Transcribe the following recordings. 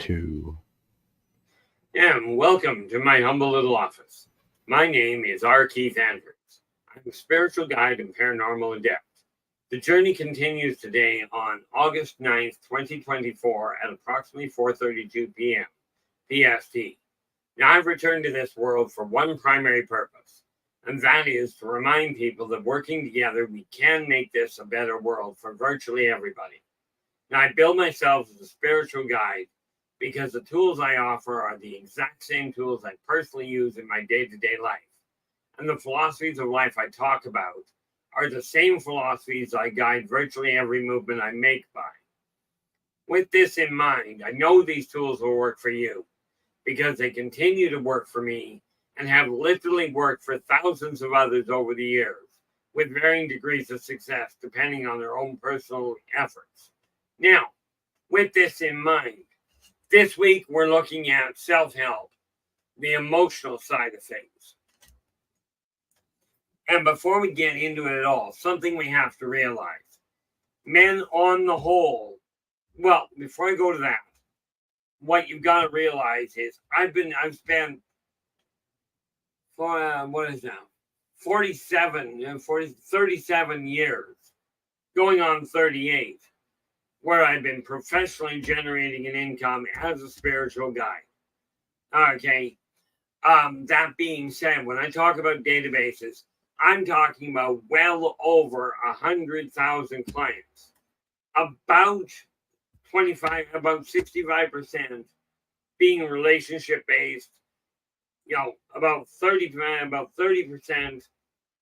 2. And welcome to my humble little office. My name is R. Keith Andrews. I'm a spiritual guide and paranormal adept. The journey continues today on August 9th, 2024 at approximately 4:32 p.m. PST. Now, I've returned to this world for one primary purpose, and that is to remind people that working together, we can make this a better world for virtually everybody. Now, I build myself as a spiritual guide because the tools I offer are the exact same tools I personally use in my day-to-day life. And the philosophies of life I talk about are the same philosophies I guide virtually every movement I make by. With this in mind, I know these tools will work for you because they continue to work for me and have literally worked for thousands of others over the years with varying degrees of success depending on their own personal efforts. Now, with this in mind, this week we're looking at self-help, the emotional side of things. And before we get into it at all, something we have to realize. Men on the whole, well, before I go to that, what you've got to realize is I've spent, 37 years, going on 38, where I've been professionally generating an income as a spiritual guide. Okay. That being said, when I talk about databases, I'm talking about well over 100,000 clients. About 65% being relationship based, about 30%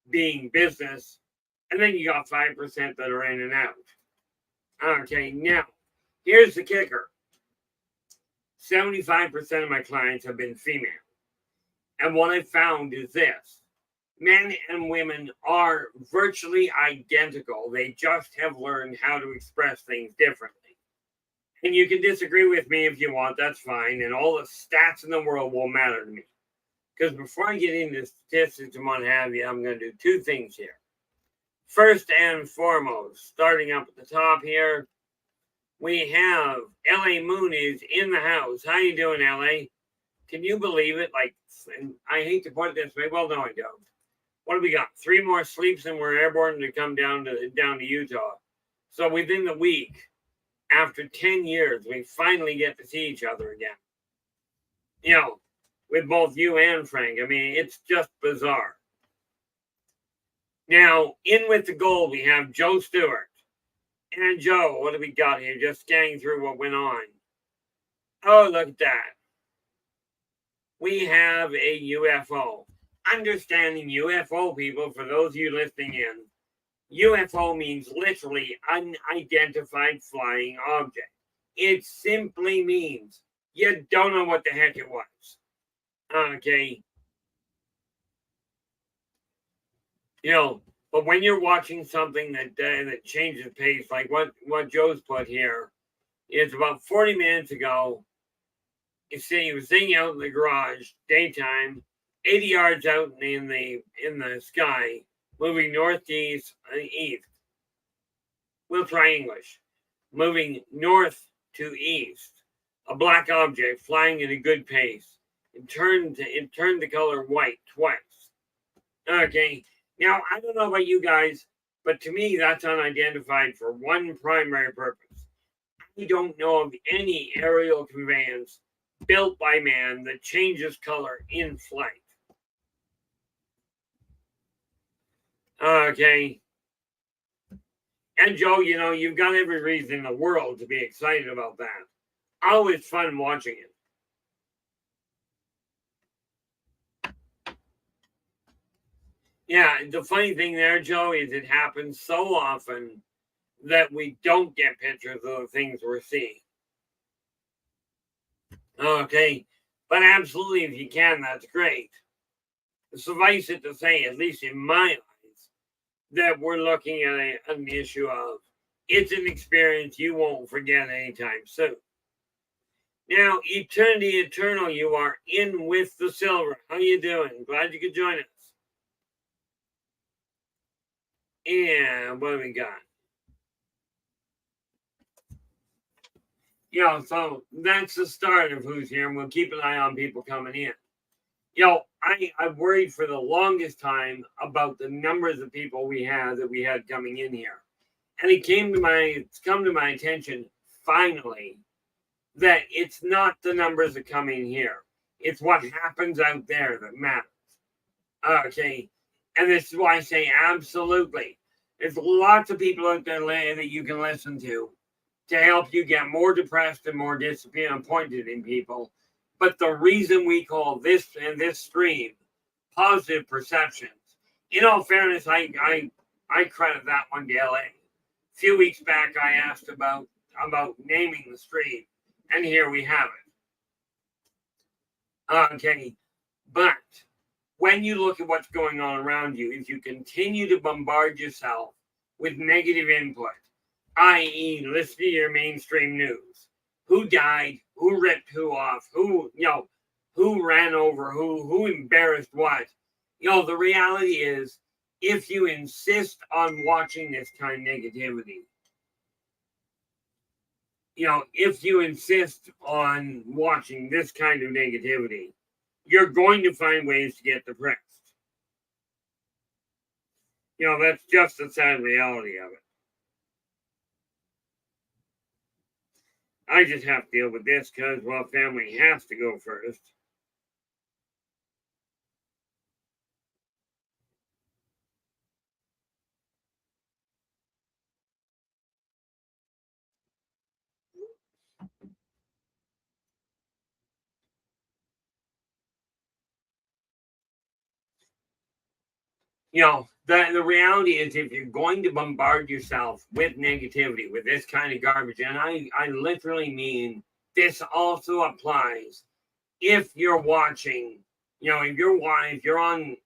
being business, and then you got 5% that are in and out. Okay, now, here's the kicker. 75% of my clients have been female. And what I found is this. Men and women are virtually identical. They just have learned how to express things differently. And you can disagree with me if you want, that's fine. And all the stats in the world won't matter to me. Because before I get into statistics and what have you, I'm going to do two things here. First and foremost, starting up at the top here, we have LA Moon is in the house. How you doing, LA? Can you believe it? And I hate to put it this way. Well, no, I don't. What do we got? 3 more sleeps and we're airborne to come down to Utah. So within the week, after 10 years, we finally get to see each other again. With both you and Frank. I mean, it's just bizarre. Now, in with the gold, we have Joe Stewart. And Joe, what do we got here? Just scanning through what went on. Oh, look at that. We have a UFO. Understanding UFO, people, for those of you listening in, UFO means literally unidentified flying object. It simply means you don't know what the heck it was. Okay. But when you're watching something that changes pace, like what Joe's put here, it's about 40 minutes ago. He was sitting out in the garage, daytime, 80 yards out in the sky, moving northeast and east. We'll try English. Moving north to east, a black object flying at a good pace. It turned the color white twice. Okay. Now, I don't know about you guys, but to me, that's unidentified for one primary purpose. I don't know of any aerial conveyance built by man that changes color in flight. Okay. And Joe, you've got every reason in the world to be excited about that. Always fun watching it. Yeah, the funny thing there, Joe, is it happens so often that we don't get pictures of the things we're seeing. Okay, but absolutely, if you can, that's great. Suffice it to say, at least in my eyes, that we're looking at an issue of it's an experience you won't forget anytime soon. Now, Eternity Eternal, you are in with the silver. How you doing? Glad you could join us. And what do we got? So that's the start of who's here, and we'll keep an eye on people coming in. I've worried for the longest time about the numbers of people we had coming in here. And it's come to my attention finally that it's not the numbers that come in here. It's what happens out there that matters. Okay. And this is why I say absolutely. There's lots of people out there that you can listen to help you get more depressed and more disappointed in people. But the reason we call this and this stream positive perceptions, in all fairness, I credit that one to LA. A few weeks back, I asked about naming the stream, and here we have it. Okay, but when you look at what's going on around you, if you continue to bombard yourself with negative input, i.e., listen to your mainstream news, who died, who ripped who off, who ran over who embarrassed what. The reality is, if you insist on watching this kind of negativity, if you insist on watching this kind of negativity, you're going to find ways to get depressed. That's just the sad reality of it. I just have to deal with this because, family has to go first. The reality is, if you're going to bombard yourself with negativity, with this kind of garbage, and I literally mean this also applies if you're watching, if you're on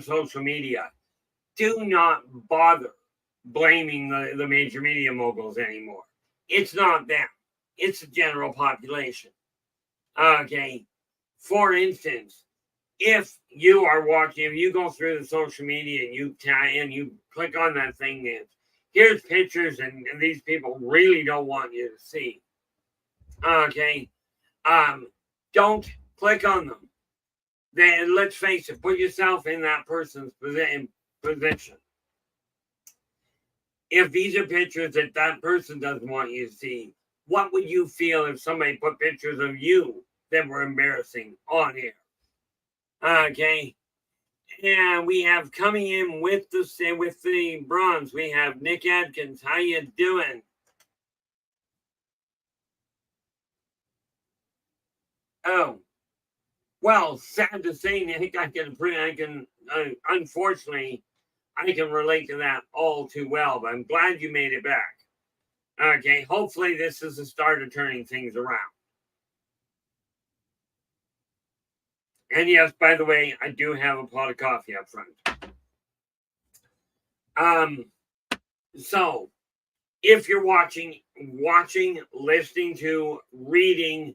social media, do not bother blaming the major media moguls anymore. It's not them. It's the general population. Okay. For instance, if you are watching, if you go through the social media and you click on that thing, and here's pictures and these people really don't want you to see. Okay. Don't click on them. Then let's face it, put yourself in that person's position. If these are pictures that person doesn't want you to see, what would you feel if somebody put pictures of you that were embarrassing on here? Okay. And we have coming in with the bronze, we have Nick Adkins. How you doing? Oh, well, sad to say, Nick, unfortunately, I can relate to that all too well, but I'm glad you made it back. Okay, hopefully this is the start of turning things around. And yes, by the way, I do have a pot of coffee up front. So if you're watching, listening to, reading,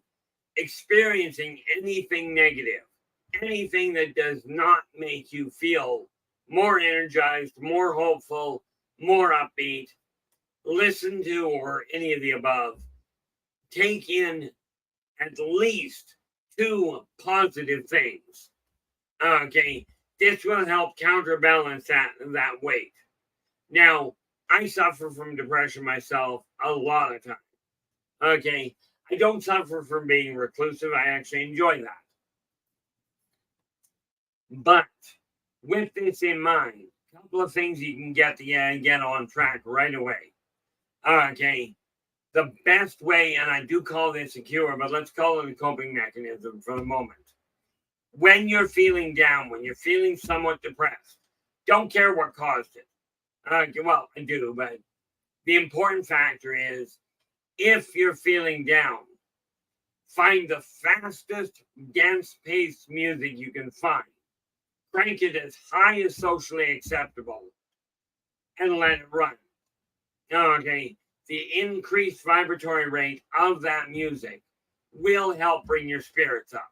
experiencing anything negative, anything that does not make you feel more energized, more hopeful, more upbeat, listen to, or any of the above, take in at least 2 positive things. Okay, this will help counterbalance that weight. Now, I suffer from depression myself a lot of times. Okay, I don't suffer from being reclusive. I actually enjoy that. But with this in mind, a couple of things you can get on track right away. Okay, the best way, and I do call this a cure, but let's call it a coping mechanism for the moment. When you're feeling down, when you're feeling somewhat depressed, don't care what caused it. Well, I do, but the important factor is, if you're feeling down, find the fastest, dance-paced music you can find. Crank it as high as socially acceptable and let it run. Okay, the increased vibratory rate of that music will help bring your spirits up.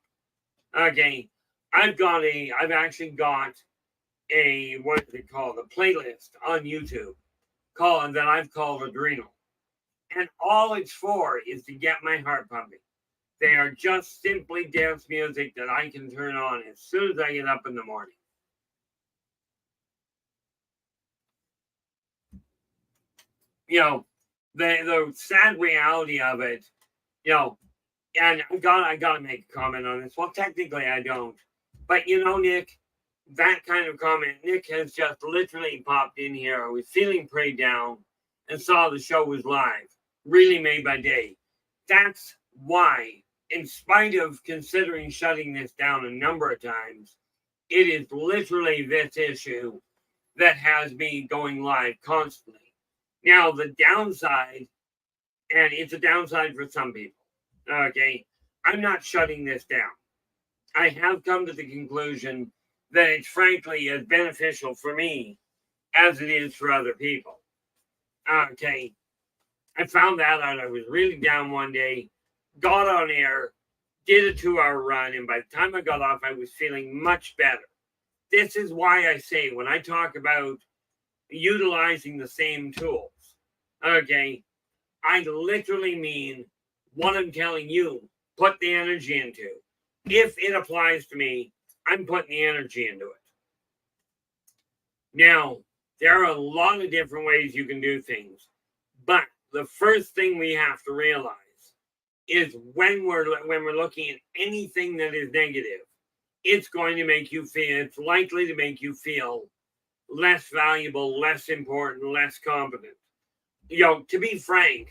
Okay, I've actually got a, what is it called, a playlist on YouTube that I've called Adrenal. And all it's for is to get my heart pumping. They are just simply dance music that I can turn on as soon as I get up in the morning. The sad reality of it, and I gotta make a comment on this. Well, technically I don't. But Nick, that kind of comment, Nick has just literally popped in here. I was feeling pretty down and saw the show was live. Really made my day. That's why, in spite of considering shutting this down a number of times, it is literally this issue that has me going live constantly. Now, the downside, and it's a downside for some people, okay, I'm not shutting this down. I have come to the conclusion that it's frankly as beneficial for me as it is for other people. Okay, I found that out. I was really down one day, got on air, did a 2-hour run, and by the time I got off, I was feeling much better. This is why I say when I talk about utilizing the same tools, okay, I literally mean what I'm telling you, put the energy into. If it applies to me, I'm putting the energy into it. Now, there are a lot of different ways you can do things, but the first thing we have to realize is when we're looking at anything that is negative, it's going to make you feel, it's likely to make you feel less valuable, less important, less competent. To be frank,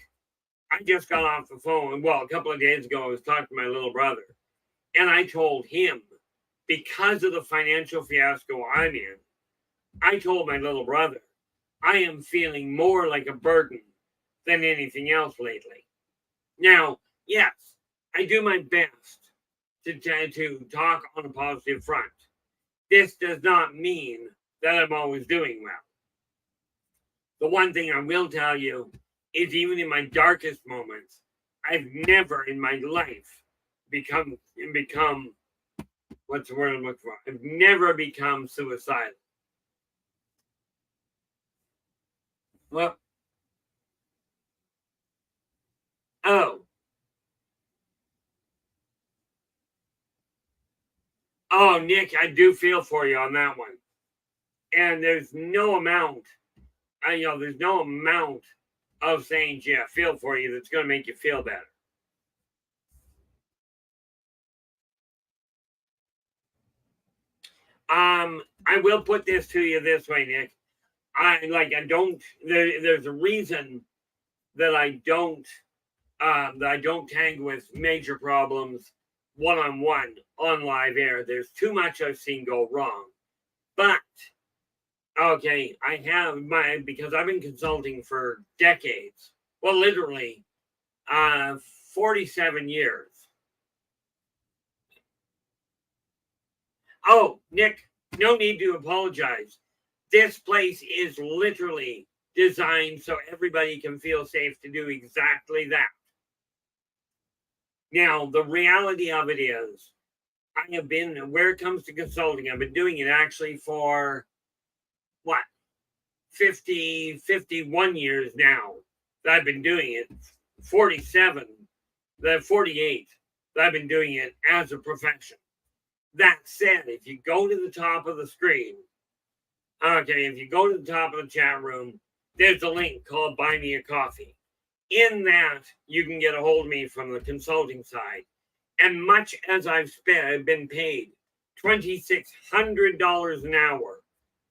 I just got off the phone. Well, a couple of days ago, I was talking to my little brother, and I told him, because of the financial fiasco I'm in, I told my little brother, I am feeling more like a burden than anything else lately. Now, yes, I do my best to talk on a positive front. This does not mean that I'm always doing well. The one thing I will tell you is even in my darkest moments, I've never in my life become what's the word I'm looking for? I've never become suicidal. Well, Nick, I do feel for you on that one. And there's no amount, there's no amount of saying, yeah, feel for you that's going to make you feel better. I will put this to you this way, Nick. There's a reason that I don't tangle with major problems one-on-one on live air. There's too much I've seen go wrong. But okay, because I've been consulting for decades. Well, literally 47 years. Oh, Nick, no need to apologize. This place is literally designed so everybody can feel safe to do exactly that. Now, the reality of it is, I have been, where it comes to consulting, I've been doing it actually for, 51 years now that I've been doing it, 48 that I've been doing it as a profession. That said, if you go to the top of the screen, if you go to the top of the chat room, there's a link called Buy Me a Coffee. In that, you can get a hold of me from the consulting side. And much as I've been paid $2,600 an hour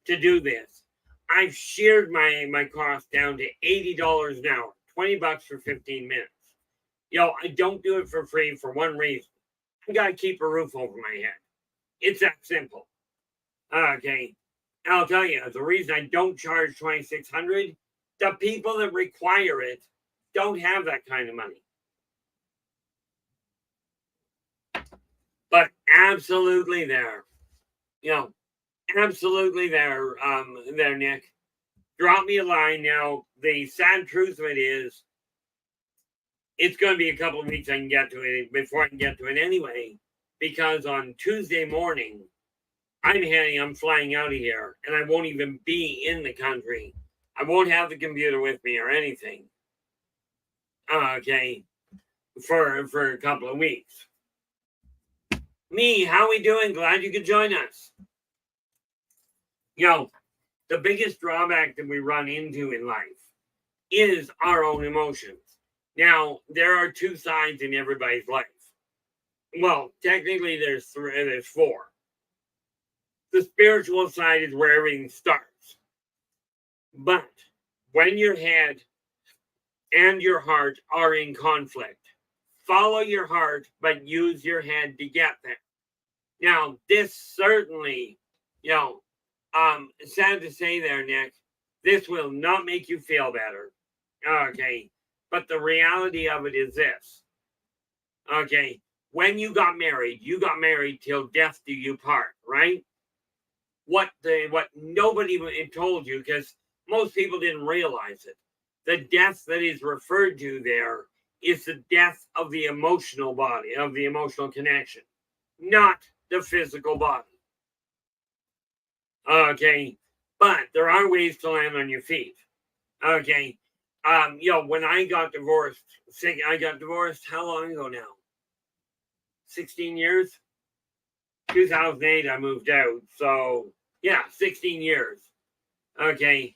to do this, I've sheared my cost down to $80 an hour, $20 for 15 minutes. I don't do it for free for one reason. I got to keep a roof over my head. It's that simple. Okay. I'll tell you, the reason I don't charge $2,600, the people that require it don't have that kind of money. But absolutely there. Absolutely there, Nick. Drop me a line now. The sad truth of it is, it's going to be a couple of weeks I can get to it before I can get to it anyway, because on Tuesday morning, I'm flying out of here, and I won't even be in the country. I won't have the computer with me or anything. Okay, for a couple of weeks. Me, how we doing? Glad you could join us. The biggest drawback that we run into in life is our own emotions. Now, there are two sides in everybody's life. Well, technically, there's four. The spiritual side is where everything starts. But when your head and your heart are in conflict, follow your heart, but use your head to get there. Now, this certainly, sad to say there, Nick, this will not make you feel better. Okay. But the reality of it is this. Okay. When you got married till death do you part, right? What nobody told you, because most people didn't realize it. The death that is referred to there is the death of the emotional body, of the emotional connection, not the physical body. Okay. But there are ways to land on your feet. Okay. When I got divorced, how long ago now? 16 years? 2008, I moved out. So, yeah, 16 years. Okay.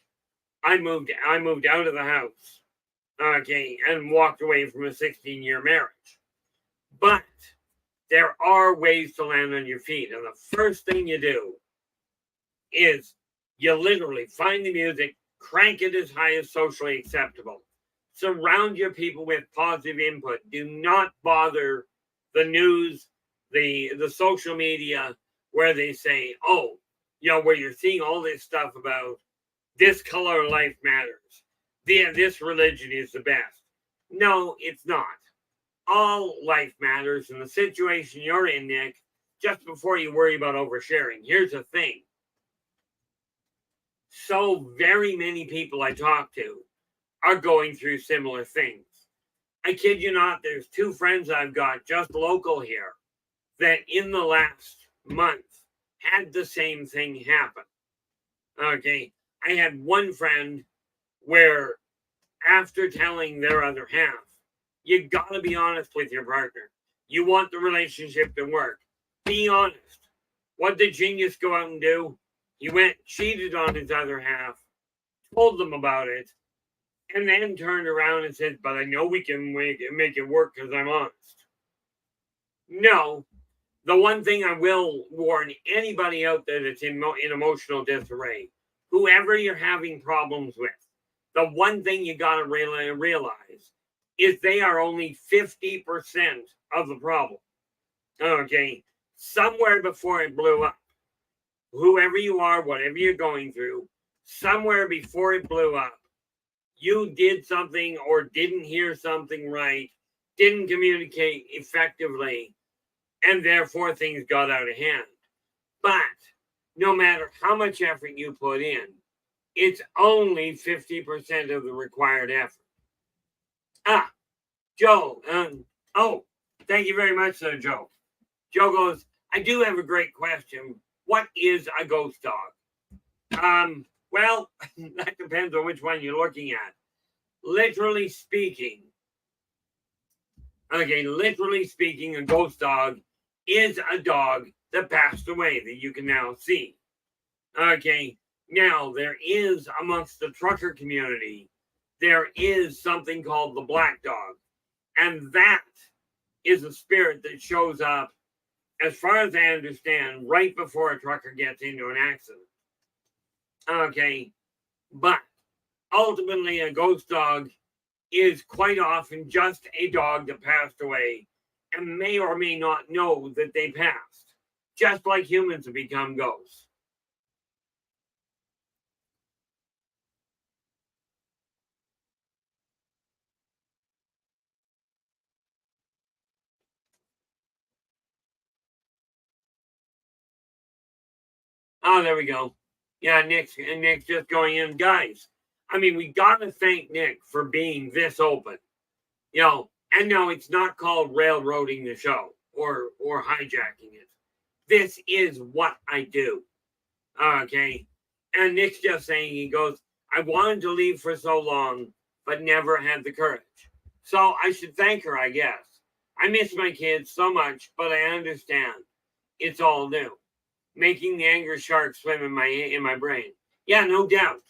I moved out of the house. Okay. And walked away from a 16-year marriage. But there are ways to land on your feet. And the first thing you do is you literally find the music, crank it as high as socially acceptable. Surround your people with positive input. Do not bother the news, the social media where they say, where you're seeing all this stuff about this color of life matters. This religion is the best. No, it's not. All life matters in the situation you're in, Nick. Just before you worry about oversharing, here's the thing. So very many people I talk to are going through similar things. I kid you not, there's two friends I've got just local here that in the last month had the same thing happen. Okay. I had one friend where after telling their other half, you gotta be honest with your partner. You want the relationship to work. Be honest. What did Genius go out and do? He went, cheated on his other half, told them about it, and then turned around and said, but I know we can make it work because I'm honest. No. The one thing I will warn anybody out there that's in emotional disarray, whoever you're having problems with, the one thing you got to realize is they are only 50% of the problem. Okay. Somewhere before it blew up, whoever you are, whatever you're going through, somewhere before it blew up, you did something or didn't hear something right, didn't communicate effectively, and therefore things got out of hand. But no matter how much effort you put in, it's only 50% of the required effort. Joe. Thank you very much, sir, Joe. Joe goes, I do have a great question. What is a ghost dog? Well, that depends on which one you're looking at. Literally speaking, a ghost dog is a dog that passed away that you can now see. Okay, now there is amongst the trucker community, there is something called the black dog. And that is a spirit that shows up, as far as I understand, right before a trucker gets into an accident. Okay, but ultimately a ghost dog is quite often just a dog that passed away and may or may not know that they passed, just like humans have become ghosts. Oh, there we go. Yeah, Nick's just going in. Guys, I mean, we got to thank Nick for being this open. And no, it's not called railroading the show or hijacking it. This is what I do. Okay. And Nick's just saying, he goes, I wanted to leave for so long, but never had the courage. So I should thank her, I guess. I miss my kids so much, but I understand it's all new. Making the anger shark swim in my brain. Yeah, no doubt.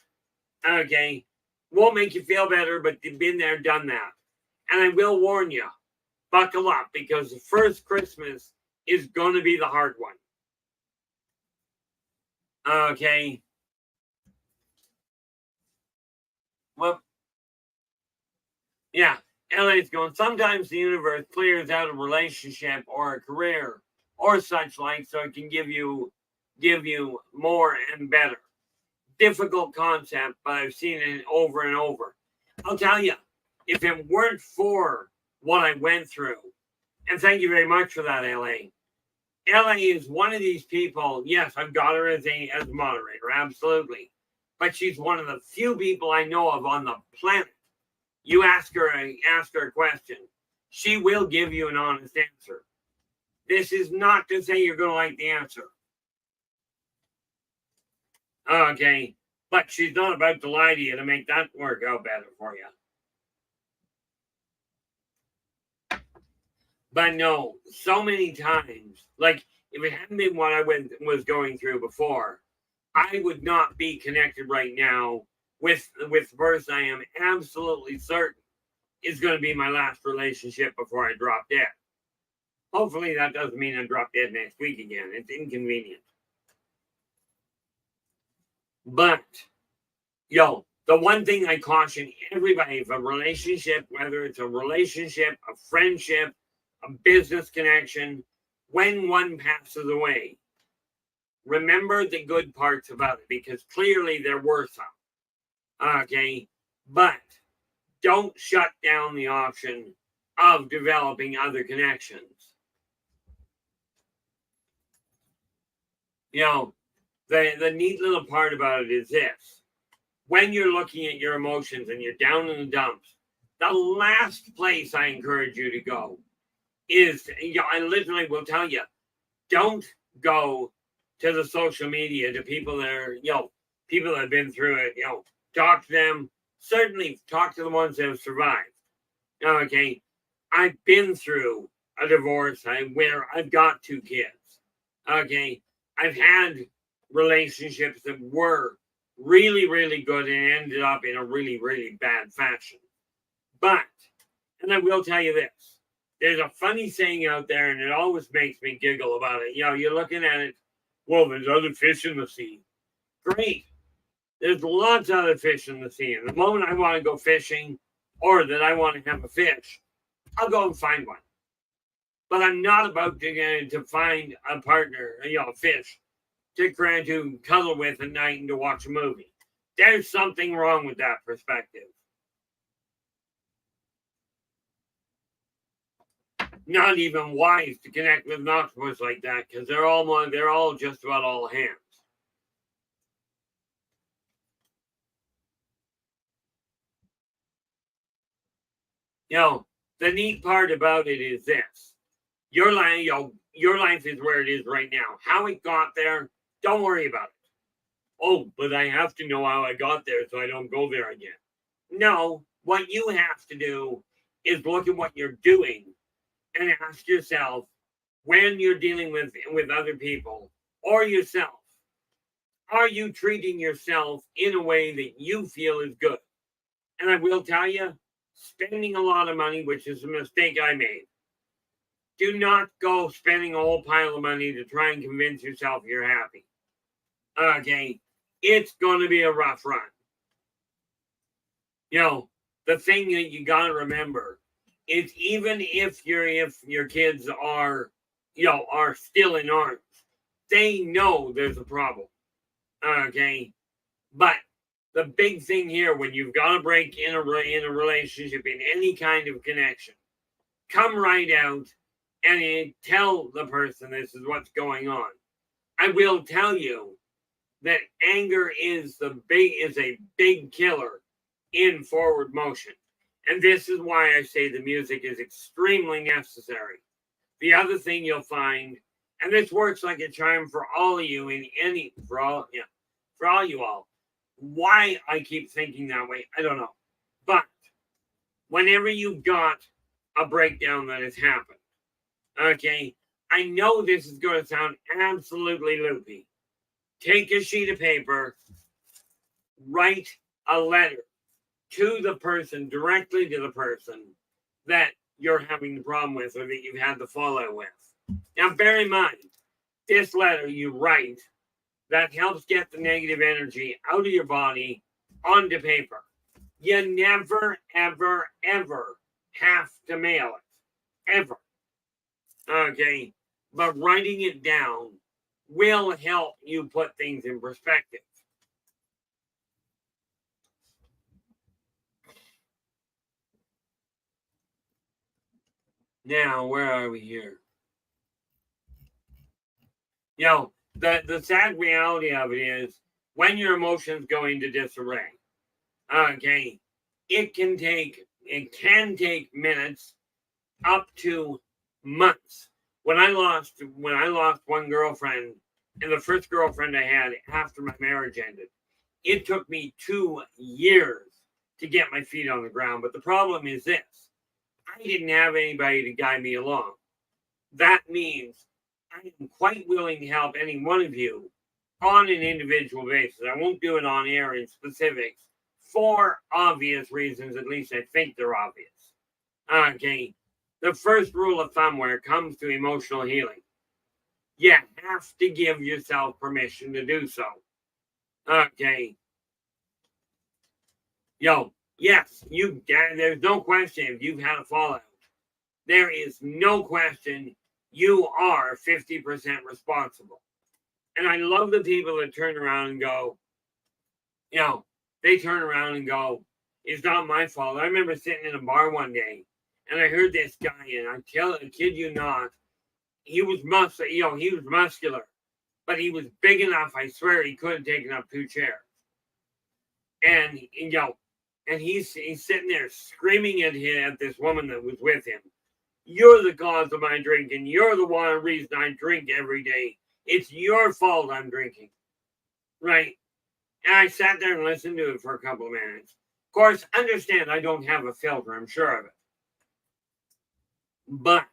Okay. Won't make you feel better, but you've been there, done that. And I will warn you, buckle up, because the first Christmas is going to be the hard one. Okay. Well, yeah. LA's going, sometimes the universe clears out a relationship or a career or such like so it can give you more and better. Difficult concept, but I've seen it over and over. I'll tell you, if it weren't for what I went through, and thank you very much for that, LA. LA is one of these people. Yes, I've got her as a moderator, absolutely. But she's one of the few people I know of on the planet. You ask her a question, she will give you an honest answer. This is not to say you're going to like the answer. Okay, but she's not about to lie to you to make that work out better for you. But no, so many times, like if it hadn't been what I was going through before, I would not be connected right now with the person I am absolutely certain is going to be my last relationship before I drop dead. Hopefully that doesn't mean I drop dead next week again. It's inconvenient. But, the one thing I caution everybody, if a relationship, whether it's a relationship, a friendship, a business connection, when one passes away, remember the good parts about it, because clearly there were some. Okay, but don't shut down the option of developing other connections. The neat little part about it is this. When you're looking at your emotions and you're down in the dumps, the last place I encourage you to go is, I literally will tell you, don't go to the social media, to people that are, people that have been through it, talk to them. Certainly talk to the ones that have survived. Okay. I've been through a divorce where I've got 2 kids. Okay. I've had relationships that were really, really good and ended up in a really, really bad fashion. But, and I will tell you this, there's a funny saying out there, and it always makes me giggle about it. You're looking at it, well, there's other fish in the sea. Great. There's lots of other fish in the sea. And the moment I want to go fishing or that I want to have a fish, I'll go and find one. But I'm not about to find a partner, a fish, to cuddle with at night and to watch a movie. There's something wrong with that perspective. Not even wise to connect with an octopus like that, because they're all just about all hands. The neat part about it is this. Your life is where it is right now. How it got there, don't worry about it. Oh, but I have to know how I got there so I don't go there again. No, what you have to do is look at what you're doing and ask yourself, when you're dealing with other people or yourself, are you treating yourself in a way that you feel is good? And I will tell you, spending a lot of money, which is a mistake I made. Do not go spending a whole pile of money to try and convince yourself you're happy. Okay, it's going to be a rough run. The thing that you got to remember is, even if your kids are still in arms, they know there's a problem. Okay, but the big thing here, when you've got to break in a relationship, in any kind of connection, come right out and tell the person this is what's going on. I will tell you that anger is a big killer in forward motion. And this is why I say the music is extremely necessary. The other thing you'll find, and this works like a charm for all of you for all you all. Why I keep thinking that way, I don't know. But whenever you've got a breakdown that has happened, okay, I know this is going to sound absolutely loopy. Take a sheet of paper, write a letter to the person, directly to the person that you're having the problem with or that you've had the fallout with. Now, bear in mind, this letter you write that helps get the negative energy out of your body onto paper. You never, ever, ever have to mail it. Ever. Okay? But writing it down will help you put things in perspective. Now, where are we here? The sad reality of it is when your emotions go into disarray, okay, it can take minutes up to months. When I lost one girlfriend, and the first girlfriend I had after my marriage ended, it took me 2 years to get my feet on the ground. But the problem is this: I didn't have anybody to guide me along. That means I am quite willing to help any one of you on an individual basis. I won't do it on air in specifics for obvious reasons. At least I think they're obvious. Okay. The first rule of thumb when it comes to emotional healing, you have to give yourself permission to do so. Okay. Yes, there's no question if you've had a fallout. There is no question you are 50% responsible. And I love the people that turn around and go, they turn around and go, it's not my fault. I remember sitting in a bar one day and I heard this guy, and I kid you not, he was muscular, but he was big enough, I swear he could have taken up 2 chairs. And he's sitting there screaming at this woman that was with him. You're the cause of my drinking. You're the one reason I drink every day. It's your fault I'm drinking. Right? And I sat there and listened to it for a couple of minutes. Of course, understand I don't have a filter. I'm sure of it. But,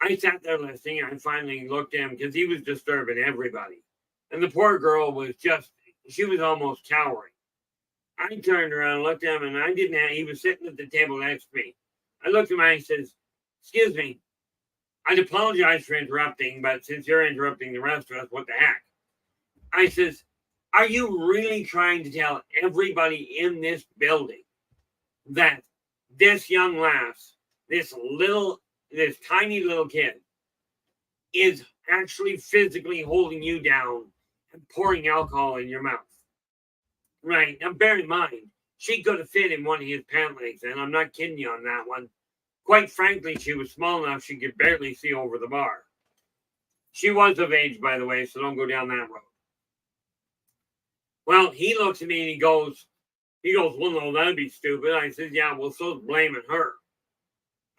I sat there listening, and I finally looked at him because he was disturbing everybody. And the poor girl was she was almost cowering. I turned around and looked at him, and he was sitting at the table next to me. I looked at him and I says, excuse me, I'd apologize for interrupting, but since you're interrupting the rest of us, what the heck? I says, are you really trying to tell everybody in this building that this young lass, this tiny little kid, is actually physically holding you down and pouring alcohol in your mouth? Right. Now, bear in mind, she could have fit in one of his pant legs, and I'm not kidding you on that one. Quite frankly, she was small enough she could barely see over the bar. She was of age, by the way, so don't go down that road. Well, he looks at me and he goes, well, no, that'd be stupid. I said, yeah, well, so's blaming her.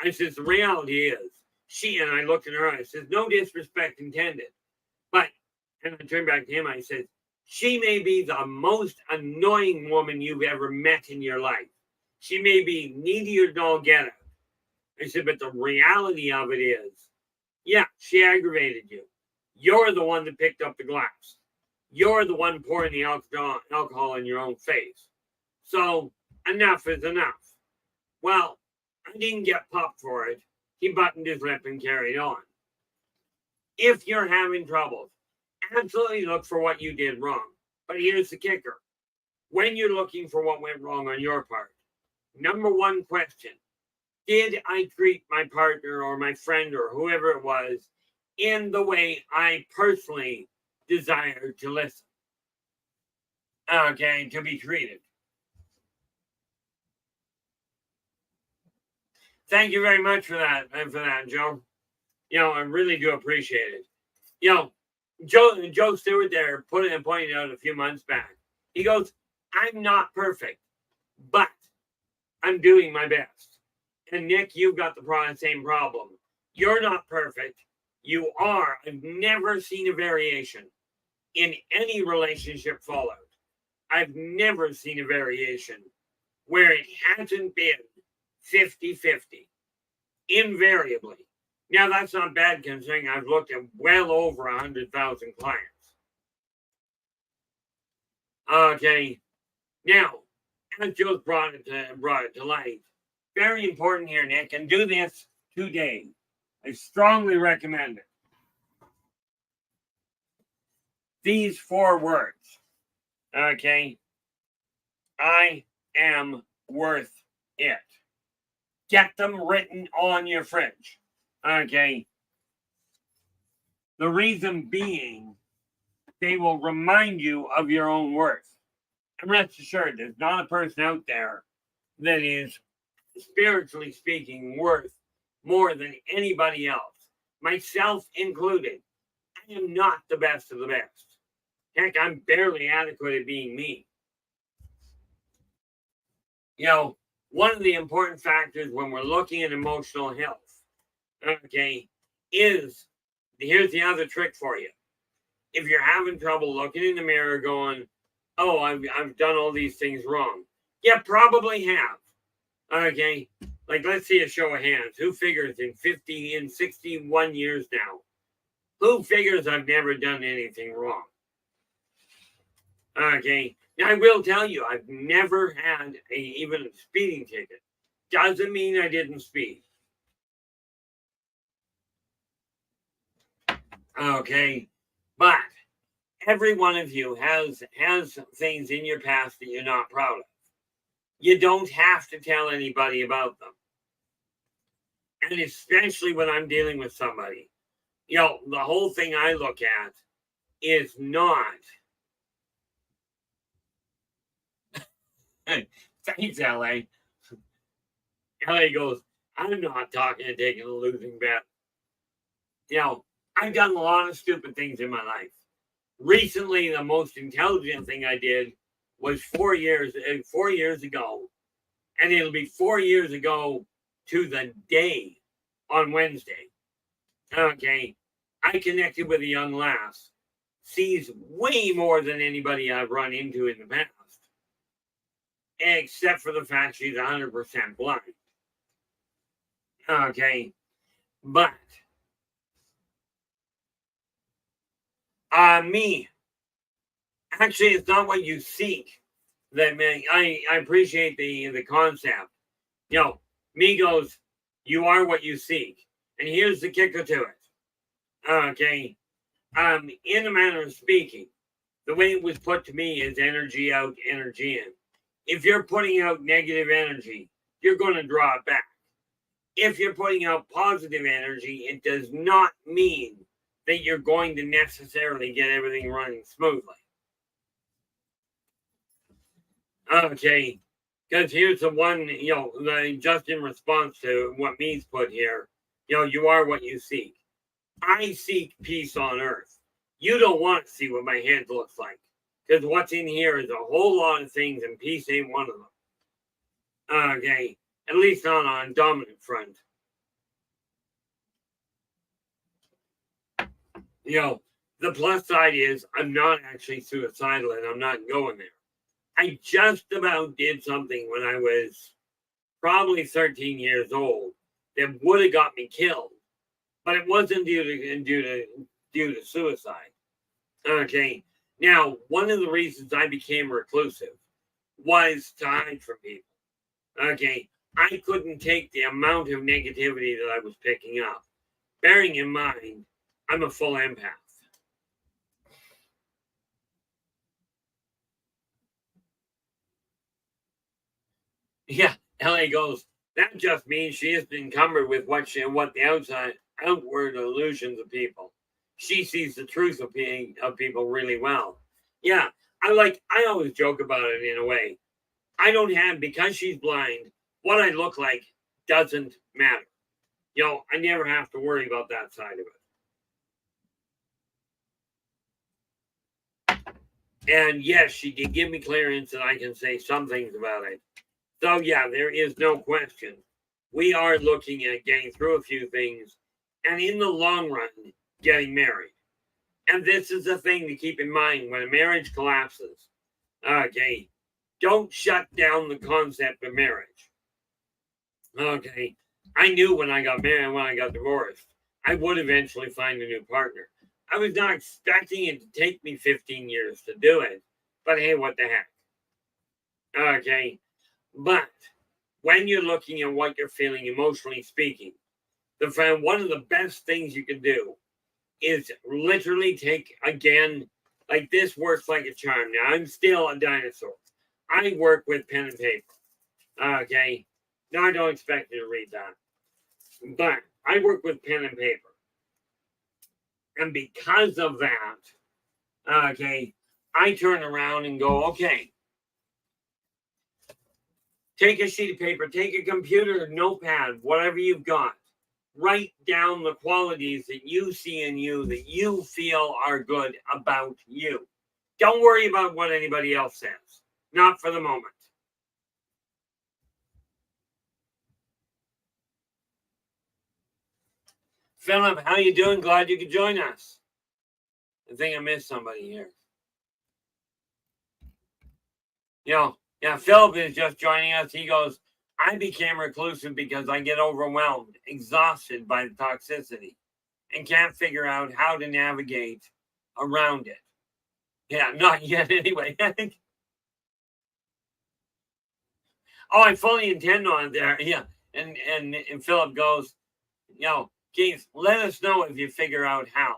I said, the reality is, and I looked at her, I said, no disrespect intended. But, and I turned back to him, I said, she may be the most annoying woman you've ever met in your life. She may be needy or don't get it. I said, but the reality of it is, yeah, she aggravated you. You're the one that picked up the glass. You're the one pouring the alcohol in your own face. So enough is enough. Well, I didn't get popped for it. He buttoned his lip and carried on. If you're having troubles, absolutely look for what you did wrong. But here's the kicker. When you're looking for what went wrong on your part, number one question, did I treat my partner or my friend or whoever it was in the way I personally desired to listen? Okay, to be treated. Thank you very much for that, Joe. I really do appreciate it. Joe Stewart there pointed out a few months back. He goes, I'm not perfect, but I'm doing my best. And Nick, you've got the same problem. You're not perfect. You are. I've never seen a variation in any relationship fallout. I've never seen a variation where it hasn't been 50-50, invariably. Now, that's not bad considering I've looked at well over 100,000 clients. Okay, now, as Joe's brought it to light, very important here, Nick, and do this today. I strongly recommend it. These 4 words, okay? I am worth it. Get them written on your fridge, okay? The reason being, they will remind you of your own worth. And rest assured, there's not a person out there that is, spiritually speaking, worth more than anybody else, myself included. I am not the best of the best. Heck, I'm barely adequate at being me. You know, one of the important factors when we're looking at emotional health, okay, is, here's the other trick for you. If you're having trouble looking in the mirror going, oh, I've done all these things wrong. You probably have. Okay, like let's see a show of hands. Who figures in 61 years now? Who figures I've never done anything wrong? Okay, now I will tell you, I've never had even a speeding ticket. Doesn't mean I didn't speed. Okay, but every one of you has things in your past that you're not proud of. You don't have to tell anybody about them. And especially when I'm dealing with somebody, you know, the whole thing I look at is not. Thanks, LA. LA goes, I'm not talking and taking a losing bet. You know, I've done a lot of stupid things in my life. Recently, the most intelligent thing I did was 4 years ago, and it'll be 4 years ago to the day on Wednesday. Okay, I connected with a young lass, sees way more than anybody I've run into in the past, except for the fact she's 100% blind. Okay, but me, actually, it's not what you seek. That I appreciate the concept. You know, me goes, you are what you seek. And here's the kicker to it. Okay. In a manner of speaking, the way it was put to me is energy out, energy in. If you're putting out negative energy, you're going to draw it back. If you're putting out positive energy, it does not mean that you're going to necessarily get everything running smoothly. Okay, because here's the one, you know, just in response to what me's put here, you know, you are what you seek. I seek peace on earth. You don't want to see what my head looks like, because what's in here is a whole lot of things, and peace ain't one of them. Okay, at least not on dominant front. You know, the plus side is I'm not actually suicidal, and I'm not going there. I just about did something when I was probably 13 years old that would have got me killed, but it wasn't due to suicide. Okay, now one of the reasons I became reclusive was to hide from people. Okay, I couldn't take the amount of negativity that I was picking up. Bearing in mind, I'm a full empath. Yeah, LA goes, that just means she is encumbered with what the outward illusions of people. She sees the truth of people really well. Yeah, I always joke about it in a way. I don't have, because she's blind, what I look like doesn't matter. You know, I never have to worry about that side of it. And yes, she did give me clearance that I can say some things about it. So yeah, there is no question. We are looking at getting through a few things, and in the long run, getting married. And this is the thing to keep in mind when a marriage collapses. Okay, don't shut down the concept of marriage. Okay. I knew when I got married and when I got divorced, I would eventually find a new partner. I was not expecting it to take me 15 years to do it, but hey, what the heck? Okay. But when you're looking at what you're feeling emotionally speaking, one of the best things you can do is literally take, again, like this works like a charm. Now, I'm still a dinosaur. I work with pen and paper. Okay. Now, I don't expect you to read that. But I work with pen and paper. And because of that, okay, I turn around and go, okay, take a sheet of paper, take a computer, notepad, whatever you've got. Write down the qualities that you see in you that you feel are good about you. Don't worry about what anybody else says. Not for the moment. Philip, how you doing? Glad you could join us. I think I missed somebody here. Yeah, Philip is just joining us. He goes, I became reclusive because I get overwhelmed, exhausted by the toxicity, and can't figure out how to navigate around it. Yeah, not yet anyway. Oh, I fully intend on it there. Yeah. And Philip goes, Keith, let us know if you figure out how.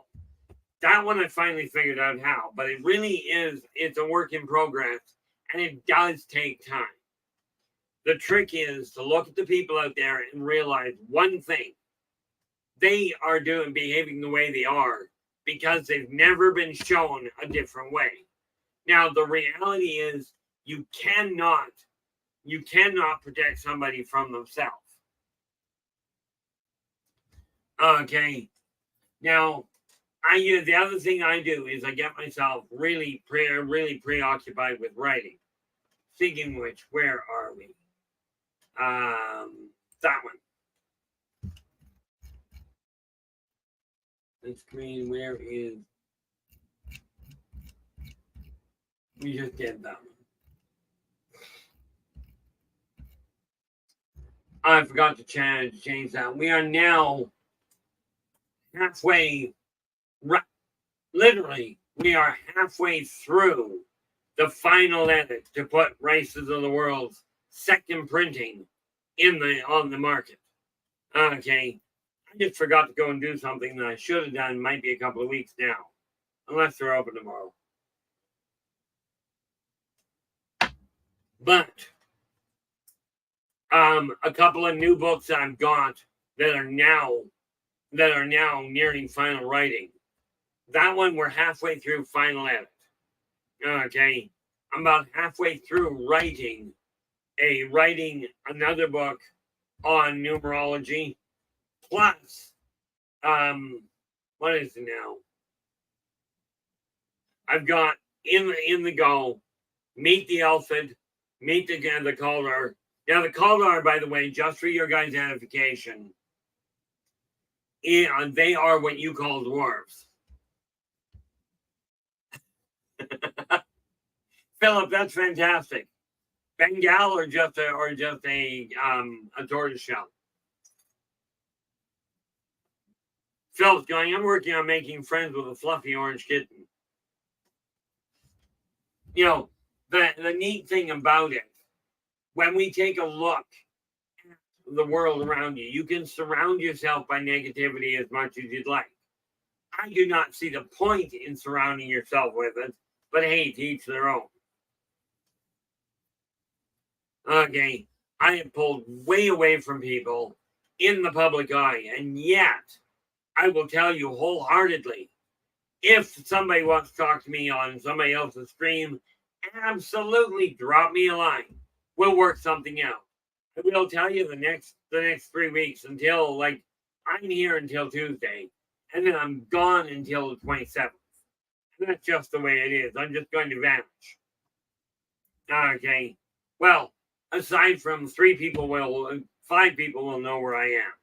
That one I finally figured out how, but it really is, it's a work in progress and it does take time. The trick is to look at the people out there and realize one thing. They are behaving the way they are because they've never been shown a different way. Now, the reality is you cannot protect somebody from themselves. Okay. Now, the other thing I do is I get myself really preoccupied with writing. Speaking which, where are we? That one. The screen, where is? We just did that one. I forgot to change that. We are now halfway, literally, we are halfway through the final edit to put Races of the World's second printing on the market. Okay. I just forgot to go and do something that I should have done. Might be a couple of weeks now, unless they're open tomorrow. But a couple of new books I've got that are now nearing final writing. That one we're halfway through final edit. Okay, I'm about halfway through writing another book on numerology. Plus, what is it now? I've got in the go, Meet the Elfid, Meet the Kaldar. Now, the Kaldar, by the way, just for your guys' edification, they are what you call dwarves. Philip, that's fantastic. Bengal or just a tortoise shell? Philip's going, I'm working on making friends with a fluffy orange kitten. The neat thing about it, when we take a look at the world around you, you can surround yourself by negativity as much as you'd like. I do not see the point in surrounding yourself with it, but hey, to each their own. Okay, I have pulled way away from people in the public eye, and yet I will tell you wholeheartedly, if somebody wants to talk to me on somebody else's stream, absolutely drop me a line. We'll work something out. I will tell you the next 3 weeks until I'm here until Tuesday, and then I'm gone until the 27th. And that's just the way it is. I'm just going to vanish. Okay. Well, aside from 5 people will know where I am.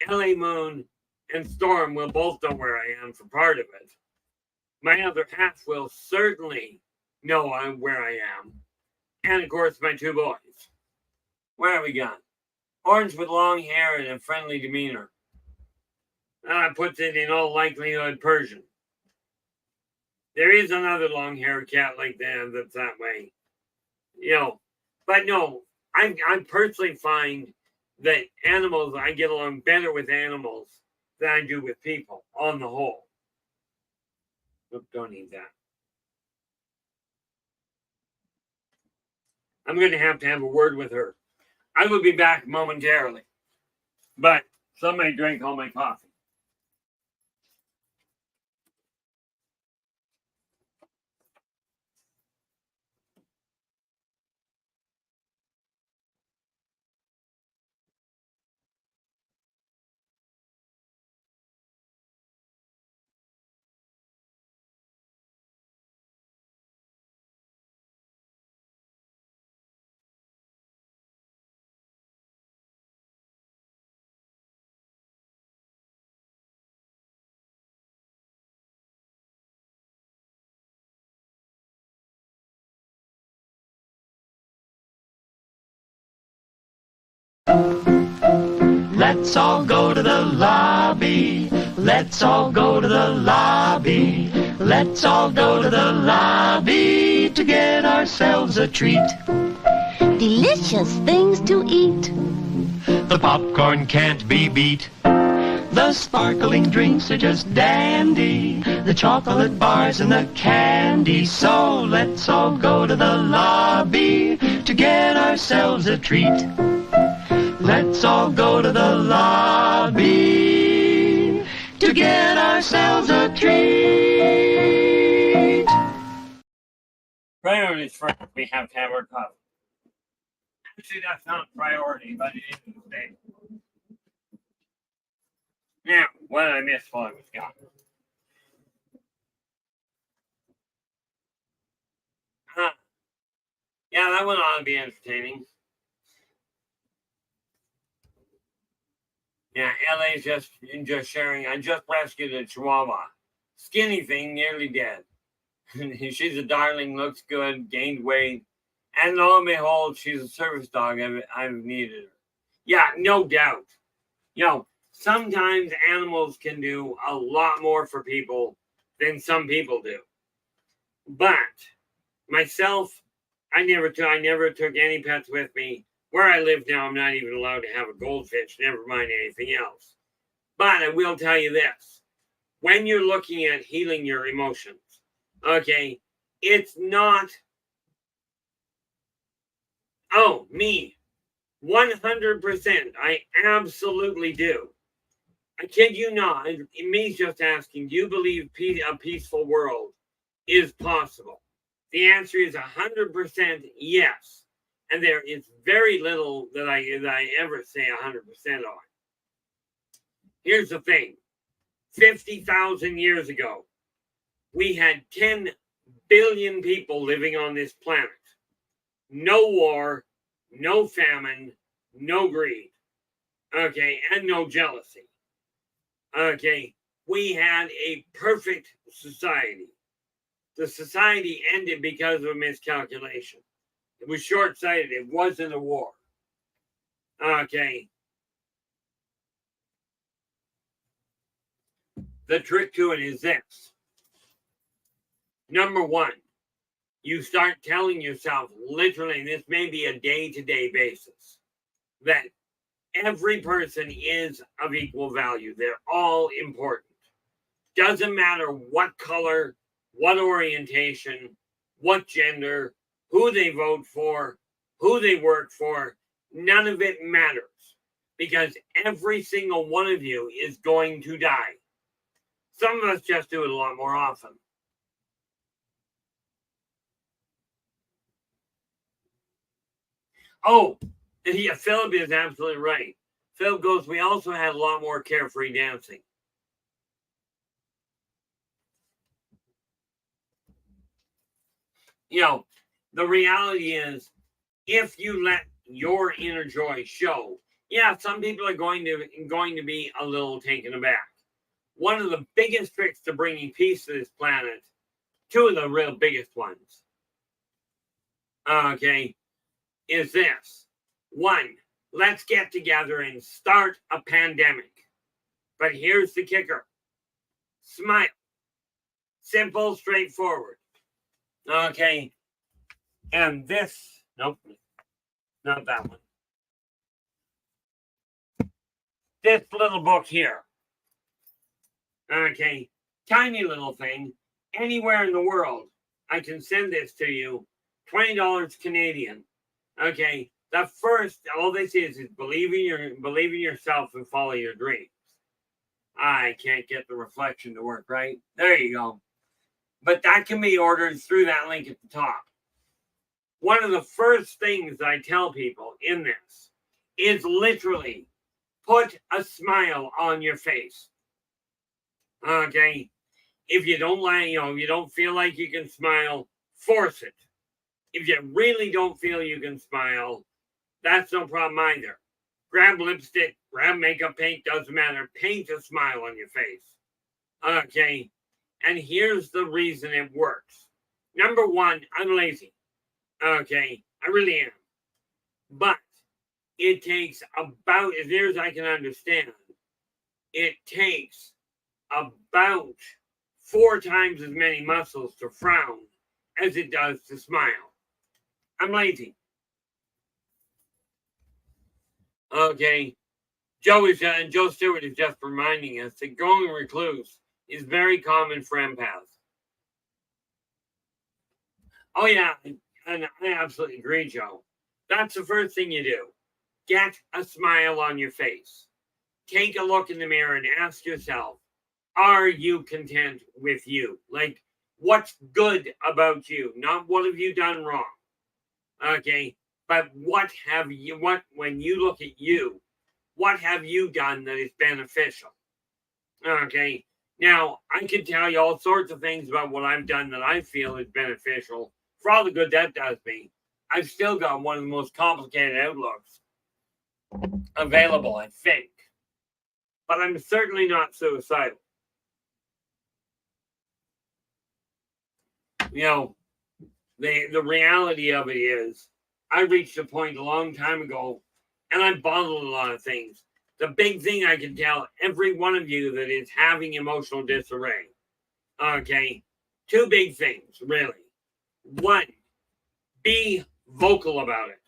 LA Moon and Storm will both know where I am for part of it. My other half will certainly know where I am. And of course, my two boys. Where have we got? Orange with long hair and a friendly demeanor. Puts it in all likelihood Persian. There is another long-haired cat like that that's that way. But no, I personally find that animals, I get along better with animals than I do with people on the whole. Oops, don't need that. I'm going to have a word with her. I will be back momentarily. But somebody drank all my coffee. Let's all go to the lobby. Let's all go to the lobby. Let's all go to the lobby to get ourselves a treat. Delicious things to eat. The popcorn can't be beat. The sparkling drinks are just dandy. The chocolate bars and the candy. So let's all go to the lobby to get ourselves a treat. Let's all go to the lobby to get ourselves a treat. Priorities first, we have to have our coffee. Actually, that's not a priority, but it is today. Now, what did I miss while I was gone? Yeah, that one ought to be entertaining. Yeah, LA's just sharing. I just rescued a Chihuahua. Skinny thing, nearly dead. She's a darling, looks good, gained weight. And lo and behold, she's a service dog. I've needed her. Yeah, no doubt. Sometimes animals can do a lot more for people than some people do. But myself, I never took any pets with me. Where I live now, I'm not even allowed to have a goldfish, never mind anything else. But I will tell you this. When you're looking at healing your emotions, okay, it's not, me, 100%, I absolutely do. I kid you not, me's just asking, do you believe a peaceful world is possible? The answer is 100% yes. And there is very little that I ever say 100% on. Here's the thing. 50,000 years ago, we had 10 billion people living on this planet. No war, no famine, no greed. Okay, and no jealousy. Okay, we had a perfect society. The society ended because of a miscalculation. It was short-sighted. It wasn't a war. Okay. The trick to it is this. Number one, you start telling yourself, literally, this may be a day-to-day basis, that every person is of equal value. They're all important. Doesn't matter what color, what orientation, what gender, who they vote for, who they work for, none of it matters because every single one of you is going to die. Some of us just do it a lot more often. Oh, yeah, Philip is absolutely right. Philip goes, we also had a lot more carefree dancing. The reality is, if you let your inner joy show, yeah, some people are going to be a little taken aback. One of the biggest tricks to bringing peace to this planet, two of the real biggest ones, okay, is this. One, let's get together and start a pandemic. But here's the kicker. Smile. Simple, straightforward. Okay. And this, nope, not that one. This little book here. Okay. Tiny little thing. Anywhere in the world, I can send this to you. $20 Canadian. Okay. The first, all this is believe in yourself and follow your dreams. I can't get the reflection to work, right? There you go. But that can be ordered through that link at the top. One of the first things I tell people in this is literally put a smile on your face. Okay? If you don't like, if you don't feel like you can smile, force it. If you really don't feel you can smile, that's no problem either. Grab lipstick, grab makeup paint, doesn't matter. Paint a smile on your face. Okay? And here's the reason it works. Number one, I'm lazy. Okay? I really am. But it takes about, as near as I can understand, it takes about 4 times as many muscles to frown as it does to smile. I'm lazy. Okay. Joe Stewart is just reminding us that going recluse is very common for empaths. Oh, yeah. And I absolutely agree, Joe. That's the first thing you do. Get a smile on your face. Take a look in the mirror and ask yourself, are you content with you? Like, what's good about you? Not what have you done wrong. Okay? But when you look at you, what have you done that is beneficial? Okay? Now, I can tell you all sorts of things about what I've done that I feel is beneficial. For all the good that does me, I've still got one of the most complicated outlooks available, I think. But I'm certainly not suicidal. The reality of it is, I reached a point a long time ago, and I bottled a lot of things. The big thing I can tell every one of you that is having emotional disarray, okay, 2 big things, really. 1, be vocal about it.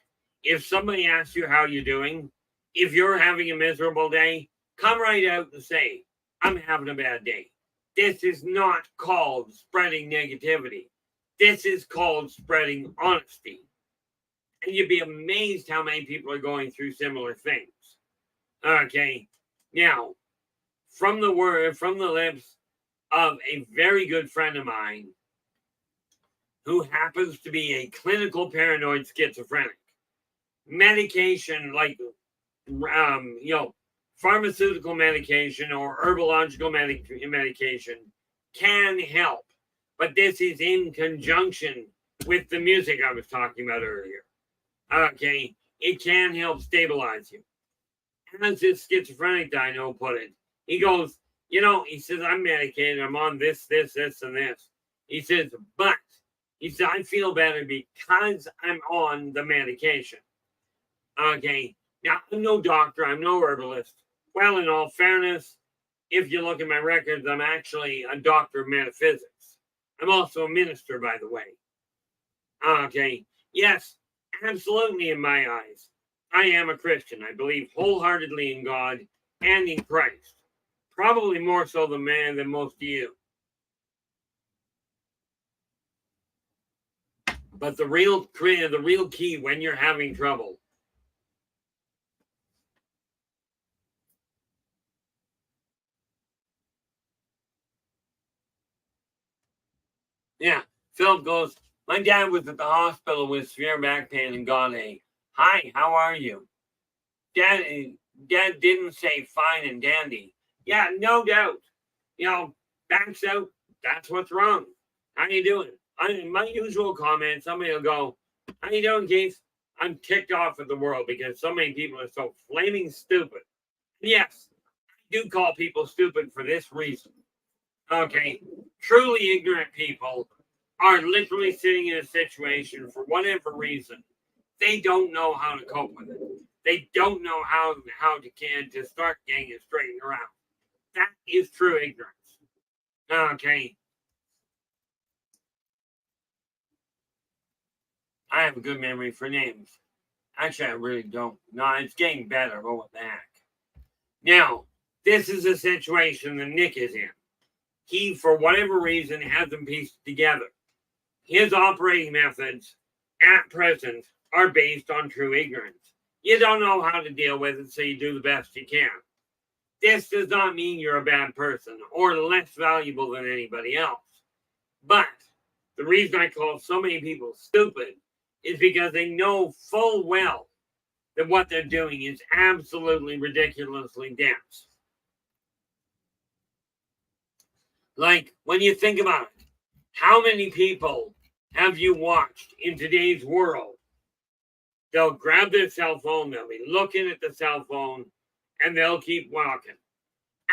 If somebody asks you how you're doing, if you're having a miserable day, come right out and say, I'm having a bad day. This is not called spreading negativity. This is called spreading honesty. And you'd be amazed how many people are going through similar things. Okay. Now, from the lips of a very good friend of mine who happens to be a clinical paranoid schizophrenic, medication like pharmaceutical medication or herbological medication can help. But this is in conjunction with the music I was talking about earlier. Okay, it can help stabilize you. As this schizophrenic that I know put it, he goes, he says, I'm medicated, I'm on this, and this. He says, but he said, I feel better because I'm on the medication. Okay, now I'm no doctor, I'm no herbalist. Well, in all fairness, if you look at my records, I'm actually a doctor of metaphysics. I'm also a minister, by the way. Okay, yes, absolutely in my eyes. I am a Christian. I believe wholeheartedly in God and in Christ. Probably more so than most of you. But the real key when you're having trouble. Yeah, Philip goes, my dad was at the hospital with severe back pain and got a, hi, how are you? Dad didn't say fine and dandy. Yeah, no doubt. Backs out, that's what's wrong. How you doing? My usual comment, somebody will go, how you doing, Keith? I'm ticked off at the world because so many people are so flaming stupid. Yes, I do call people stupid for this reason. Okay, truly ignorant people are literally sitting in a situation for whatever reason. They don't know how to cope with it. They don't know how to start getting it straightened around. That is true ignorance. Okay. I have a good memory for names. Actually, I really don't. No, it's getting better, but what the heck. Now, this is a situation that Nick is in. He, for whatever reason, has them pieced together. His operating methods at present are based on true ignorance. You don't know how to deal with it, so you do the best you can. This does not mean you're a bad person or less valuable than anybody else. But the reason I call so many people stupid is because they know full well that what they're doing is absolutely ridiculously dense. Like, when you think about it, how many people have you watched in today's world? They'll grab their cell phone, they'll be looking at the cell phone, and they'll keep walking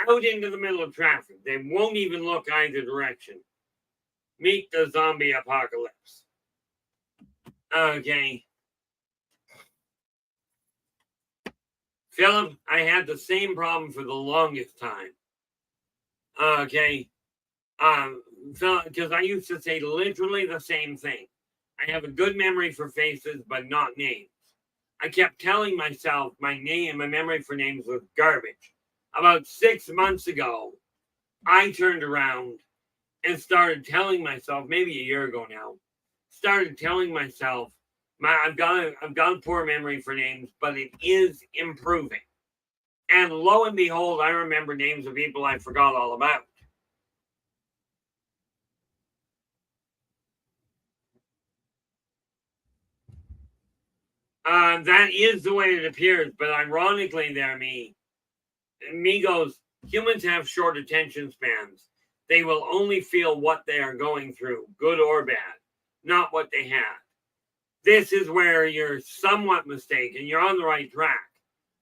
out into the middle of traffic. They won't even look either direction. Meet the zombie apocalypse. Okay. Philip, I had the same problem for the longest time. Okay. Because I used to say literally the same thing. I have a good memory for faces, but not names. I kept telling myself my memory for names was garbage. About 6 months ago, I turned around and started telling myself, maybe a year ago now, started telling myself, I've got a poor memory for names, but it is improving. And lo and behold, I remember names of people I forgot all about. That is the way it appears, but ironically there, me goes, humans have short attention spans. They will only feel what they are going through, good or bad, not what they had. This is where you're somewhat mistaken. You're on the right track.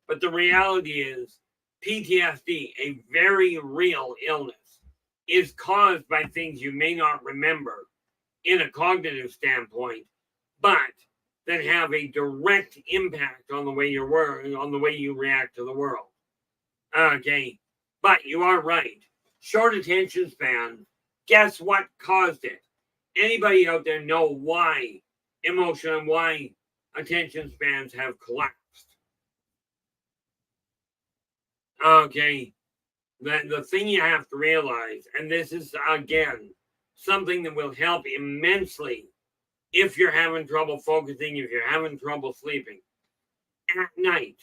But the reality is PTSD, a very real illness, is caused by things you may not remember in a cognitive standpoint, but that have a direct impact on the way you react to the world. Okay, but you are right. Short attention span. Guess what caused it? Anybody out there know why emotion and why attention spans have collapsed? Okay, the thing you have to realize, and this is again something that will help immensely if you're having trouble focusing, if you're having trouble sleeping. At night,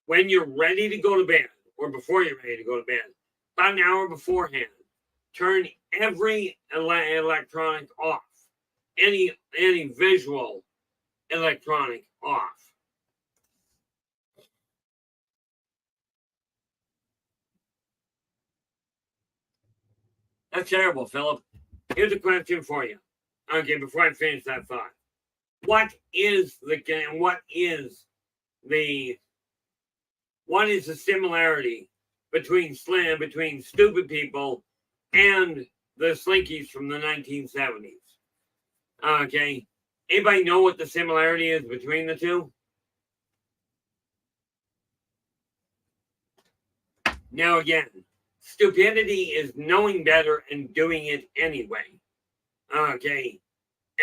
when you're ready to go to bed, or before you're ready to go to bed, about an hour beforehand, turn every electronic off. Any visual electronic off. That's terrible, Philip. Here's a question for you. Okay, before I finish that thought. What is the similarity between stupid people and the slinkies from the 1970s? Okay. Anybody know what the similarity is between the two? Now again, stupidity is knowing better and doing it anyway. Okay.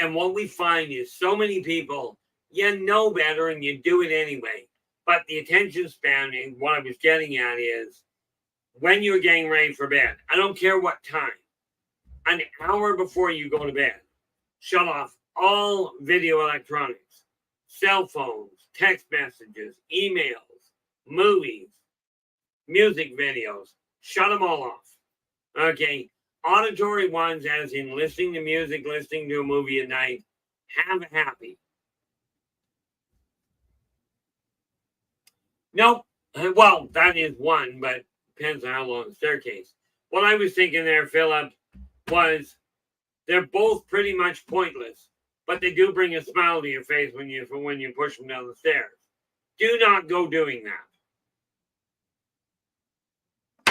And what we find is so many people, you know better and you do it anyway. But the attention span, and what I was getting at is when you're getting ready for bed, I don't care what time, an hour before you go to bed, shut off all video electronics, cell phones, text messages, emails, movies, music videos, shut them all off. Okay. Auditory ones, as in listening to music, listening to a movie at night, have a happy. Nope. Well, that is one, but depends on how long the staircase. What I was thinking there, Philip, was they're both pretty much pointless, but they do bring a smile to your face when you push them down the stairs. Do not go doing that.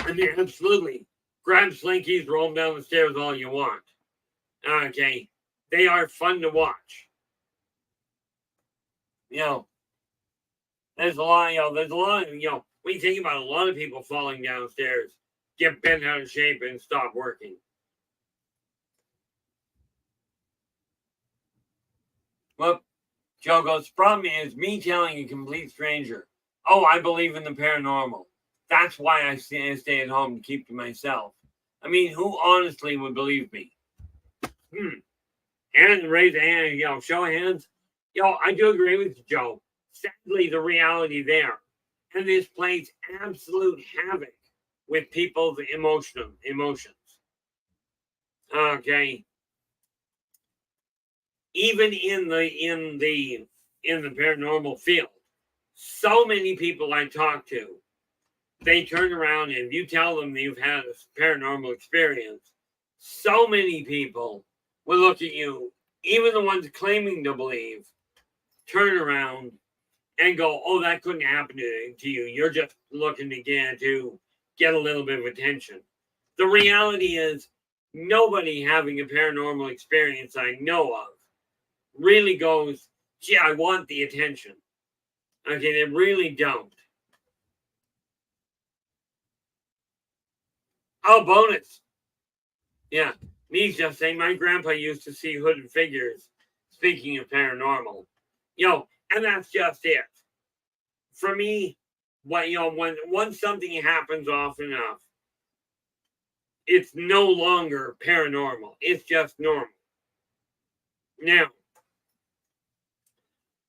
I mean, absolutely. Grab slinkies, roll them down the stairs all you want. Okay. They are fun to watch. There's a lot, when you think about a lot of people falling downstairs, get bent out of shape and stop working. Well, Joe goes, the problem is me telling a complete stranger, oh, I believe in the paranormal. That's why I stay at home to keep to myself. I mean, who honestly would believe me? And raise a hand, show of hands. I do agree with you, Joe. Sadly, the reality there. And this plays absolute havoc with people's emotions. Okay. Even in the paranormal field, so many people I talk to, they turn around and you tell them you've had a paranormal experience. So many people will look at you, even the ones claiming to believe, turn around and go, oh, that couldn't happen to you. You're just looking to get a little bit of attention. The reality is, nobody having a paranormal experience I know of really goes, gee, I want the attention. Okay, they really don't. Oh, bonus. Yeah, me's just saying my grandpa used to see hooded figures. Speaking of paranormal, and that's just it. For me, once something happens often enough, it's no longer paranormal. It's just normal. Now,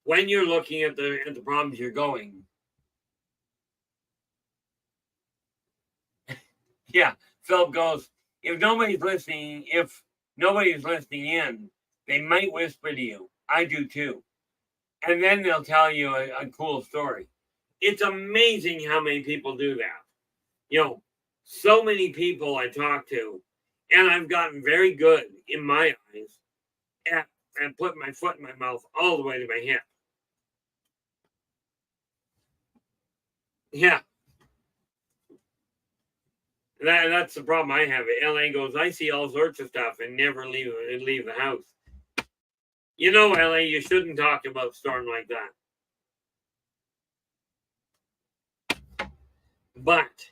when you're looking at the problems you're going, yeah, Philip goes, if nobody's listening in, they might whisper to you. I do too. And then they'll tell you a cool story. It's amazing how many people do that. So many people I talk to, and I've gotten very good in my eyes at putting my foot in my mouth all the way to my hip. Yeah. That's the problem I have. LA goes, I see all sorts of stuff and never leave the house. LA, you shouldn't talk about a storm like that. But,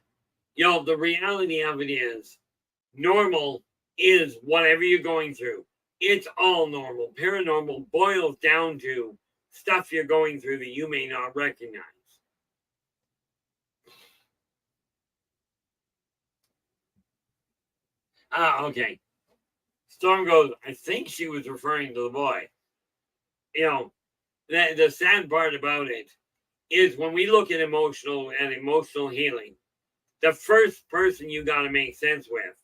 the reality of it is, normal is whatever you're going through. It's all normal. Paranormal boils down to stuff you're going through that you may not recognize. Okay. Storm goes, I think she was referring to the boy. The sad part about it is when we look at emotional healing, the first person you got to make sense with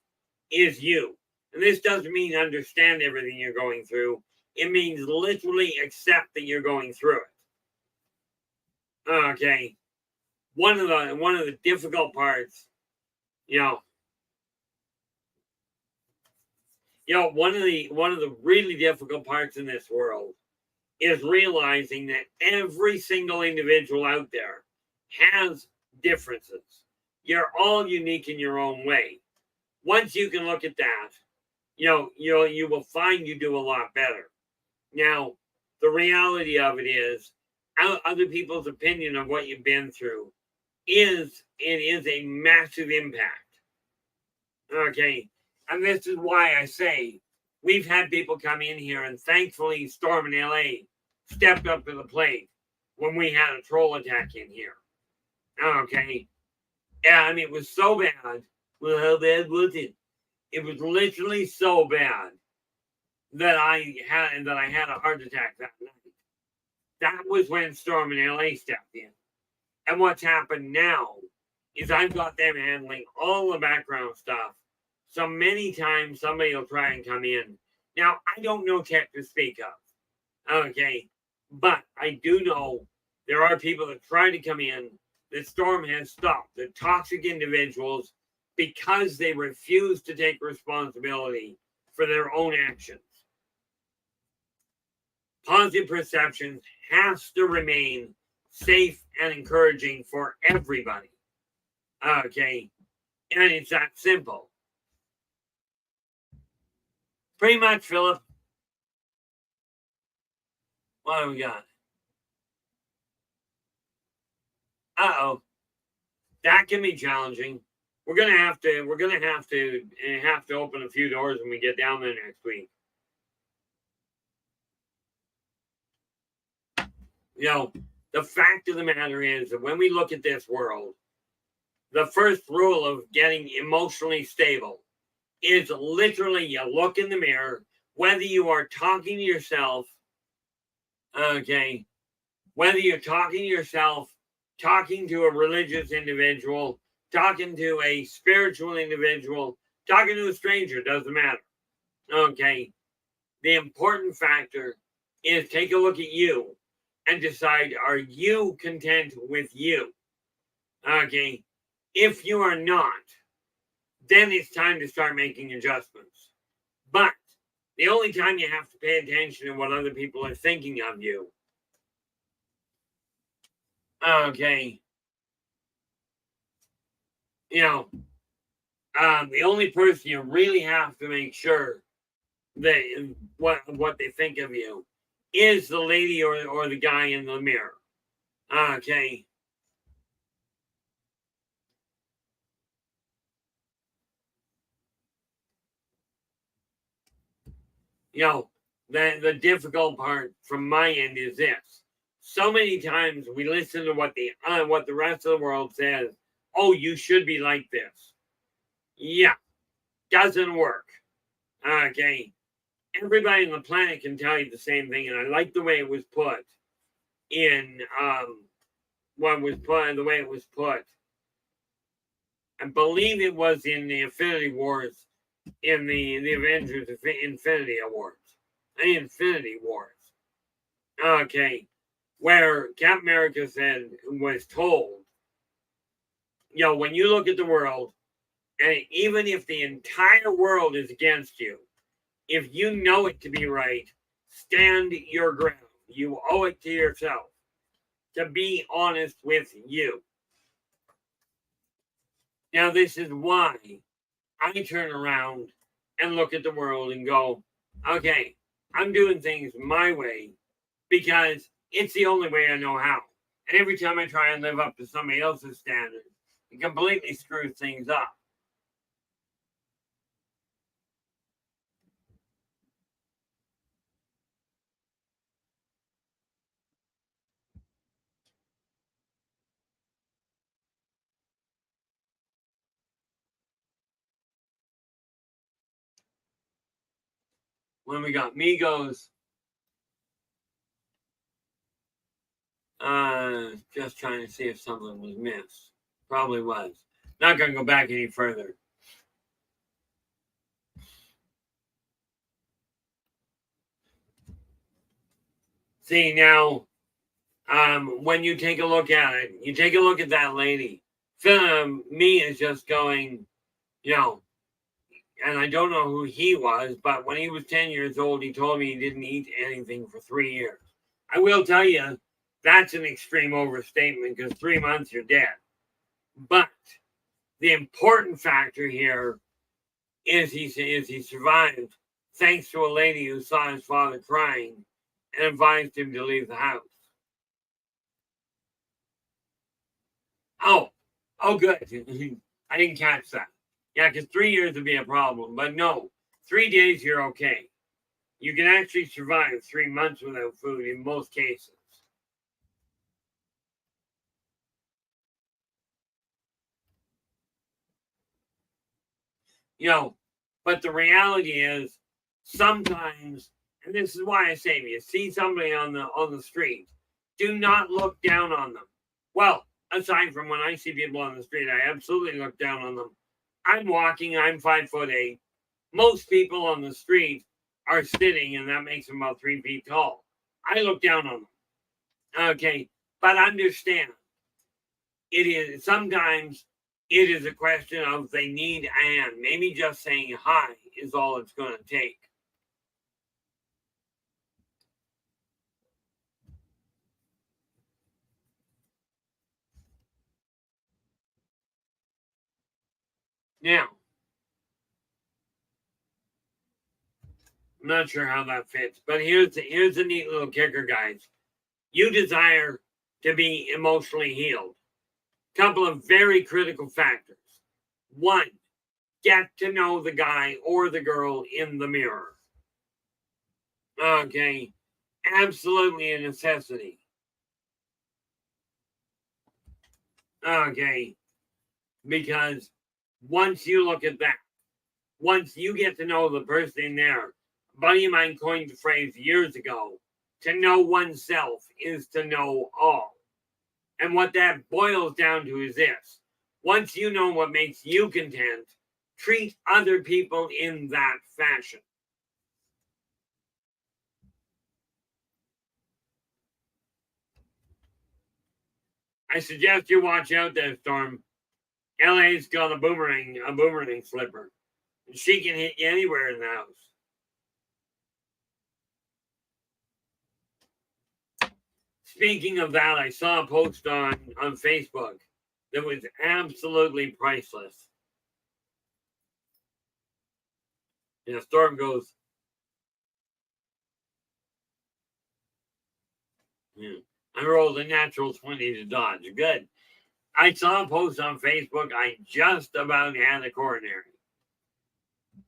is you. And this doesn't mean understand everything you're going through. It means literally accept that you're going through it. Okay. One of the difficult parts, one of the really difficult parts in this world is realizing that every single individual out there has differences. You're all unique in your own way. Once you can look at that, you will find you do a lot better. Now, the reality of it is, other people's opinion of what you've been through is a massive impact. Okay, and this is why I say we've had people come in here, and thankfully Storm in LA stepped up to the plate when we had a troll attack in here. Okay. Yeah, I mean, it was so bad. Well, how bad was it? It was literally so bad that I had a heart attack that night. That was when Storm in LA stepped in. And what's happened now is I've got them handling all the background stuff. So many times somebody will try and come in. Now, I don't know tech to speak of. Okay. But I do know there are people that try to come in. The Storm has stopped. The toxic individuals, because they refuse to take responsibility for their own actions. Positive perception has to remain safe and encouraging for everybody. Okay. And it's that simple. Pretty much, Philip. What do we got? Uh-oh. That can be challenging. We're gonna have to open a few doors when we get down there next week. The fact of the matter is that when we look at this world, the first rule of getting emotionally stable is literally you look in the mirror, whether you are talking to yourself, okay, whether you're talking to yourself, talking to a religious individual, talking to a spiritual individual, talking to a stranger, doesn't matter. Okay. The important factor is take a look at you and decide, are you content with you? Okay. If you are not, then it's time to start making adjustments. But the only time you have to pay attention to what other people are thinking of you, okay, the only person you really have to make sure that what they think of you is the lady or the guy in the mirror. Okay. The difficult part from my end is this. So many times we listen to what the rest of the world says. Oh, you should be like this. Yeah, doesn't work. Okay. Everybody on the planet can tell you the same thing, and I like the way it was put in the way it was put. I believe it was in the Infinity Wars, in the Avengers Infinity Wars. Okay, where Captain America was told, when you look at the world, and even if the entire world is against you, if you know it to be right, stand your ground. You owe it to yourself to be honest with you. Now, this is why I turn around and look at the world and go, okay, I'm doing things my way because it's the only way I know how. And every time I try and live up to somebody else's standards, it completely screws things up. When we got Migos, just trying to see if something was missed. Probably was. Not going to go back any further. See, now, when you take a look at it, you take a look at that lady. Me is just going, and I don't know who he was, but when he was 10 years old, he told me he didn't eat anything for 3 years. I will tell you, that's an extreme overstatement because 3 months you're dead. But the important factor here is he survived thanks to a lady who saw his father crying and advised him to leave the house. Oh, good. I didn't catch that. Yeah, because 3 years would be a problem. But no, 3 days you're okay. You can actually survive 3 months without food in most cases. But the reality is sometimes, and this is why I say, if you see somebody on the street, do not look down on them. Well, aside from when I see people on the street, I absolutely look down on them. I'm walking, I'm 5'8". Most people on the street are sitting, and that makes them about 3 feet tall. I look down on them. Okay, but understand, sometimes it is a question of they need and maybe just saying hi is all it's going to take. I'm not sure how that fits, but here's a neat little kicker, guys. You desire to be emotionally healed. Couple of very critical factors. One, get to know the guy or the girl in the mirror. Okay, absolutely a necessity. Okay, because once you look at that, once you get to know the person in there, a buddy of mine coined the phrase years ago, to know oneself is to know all. And what that boils down to is this. Once you know what makes you content, treat other people in that fashion. I suggest you watch out there, Storm. LA's got a boomerang flipper. She can hit you anywhere in the house. Speaking of that, I saw a post on Facebook that was absolutely priceless. And Storm goes, yeah, I rolled a natural 20 to dodge. Good. I saw a post on Facebook. I just about had a coronary.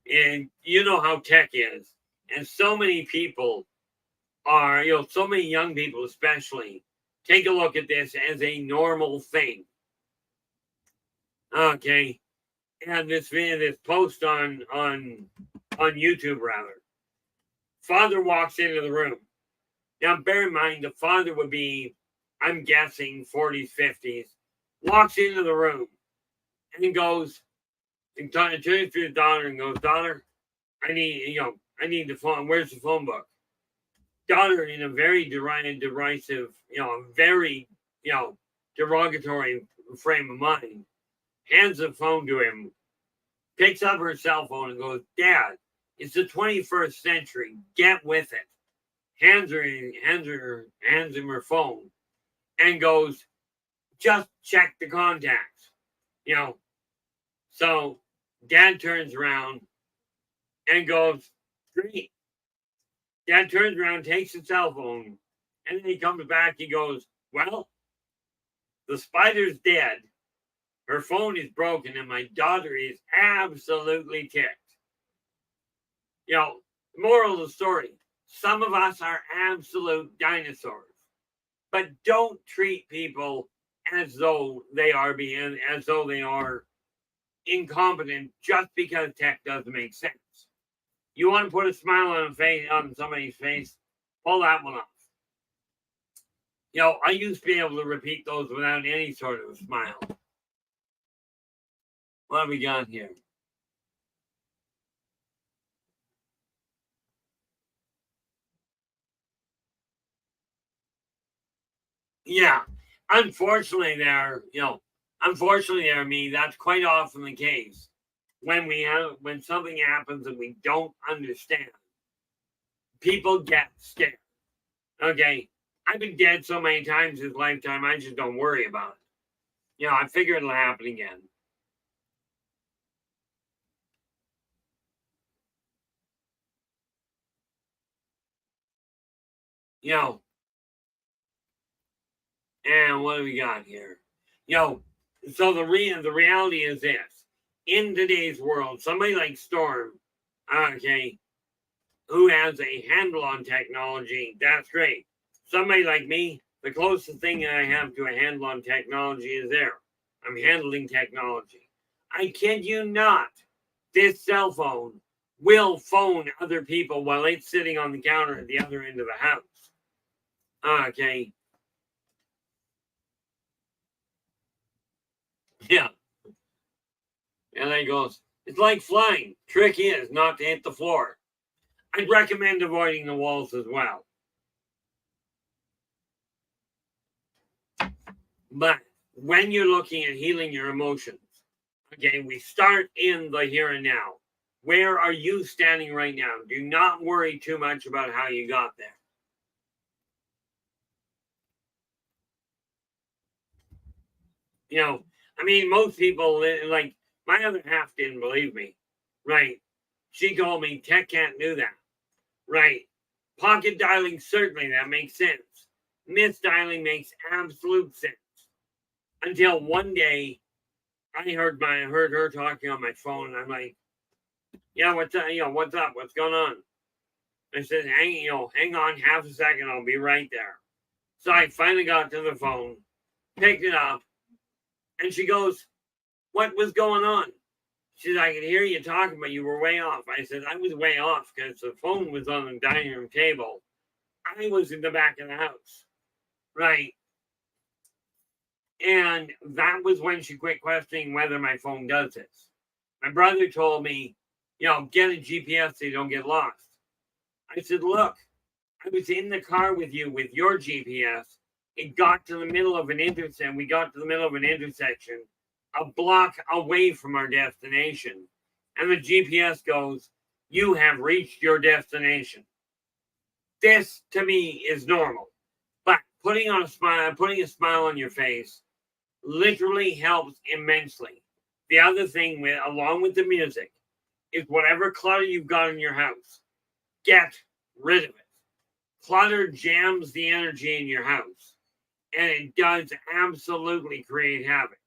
And you know how tech is. And so many people are, so many young people especially, take a look at this as a normal thing. Okay. And this post on YouTube, rather. Father walks into the room. Now, bear in mind, the father would be, I'm guessing, 40s, 50s. Walks into the room and goes, and turns to his daughter and goes, daughter, I need the phone. Where's the phone book? Daughter, in a very derisive, very, derogatory frame of mind, hands the phone to him, picks up her cell phone and goes, Dad, it's the 21st century. Get with it. Hands him her phone and goes, just check the contacts. So Dad turns around and goes, great. Dad turns around, takes the cell phone, and then he comes back. He goes, well, the spider's dead. Her phone is broken, and my daughter is absolutely ticked. Moral of the story, some of us are absolute dinosaurs, but don't treat people as though they are incompetent just because tech doesn't make sense. You want to put a smile on somebody's face, pull that one off. I used to be able to repeat those without any sort of a smile. What have we got here? Yeah. Unfortunately, me, that's quite often the case. When something happens that we don't understand, people get scared. Okay. I've been dead so many times this lifetime, I just don't worry about it. I figure it'll happen again. And what do we got here? So the reality is this. In today's world, somebody like Storm, okay, who has a handle on technology, that's great. Somebody like me, the closest thing I have to a handle on technology is there. I'm handling technology. I kid you not. This cell phone will phone other people while it's sitting on the counter at the other end of the house. Okay. Yeah. And then he goes, it's like flying. Trick is not to hit the floor. I'd recommend avoiding the walls as well. But when you're looking at healing your emotions, okay, we start in the here and now. Where are you standing right now? Do not worry too much about how you got there. Most people, like my other half didn't believe me, right? She told me tech can't do that. right? Pocket dialing, certainly, that makes sense. Misdialing makes absolute sense. Until one day, I heard her talking on my phone, and I'm like, yeah, what's up? What's up? What's going on? I said, hang on half a second, I'll be right there. So I finally got to the phone, picked it up, and she goes, what was going on? She said, I could hear you talking, but you were way off. I said, I was way off because the phone was on the dining room table. I was in the back of the house, right? And that was when she quit questioning whether my phone does this. My brother told me, get a GPS so you don't get lost. I said, look, I was in the car with you with your GPS. It got to the middle of an intersection. We got to the middle of an intersection, a block away from our destination. And the GPS goes, you have reached your destination. This, to me, is normal. But putting a smile on your face literally helps immensely. The other thing, along with the music, is whatever clutter you've got in your house, get rid of it. Clutter jams the energy in your house, and it does absolutely create havoc.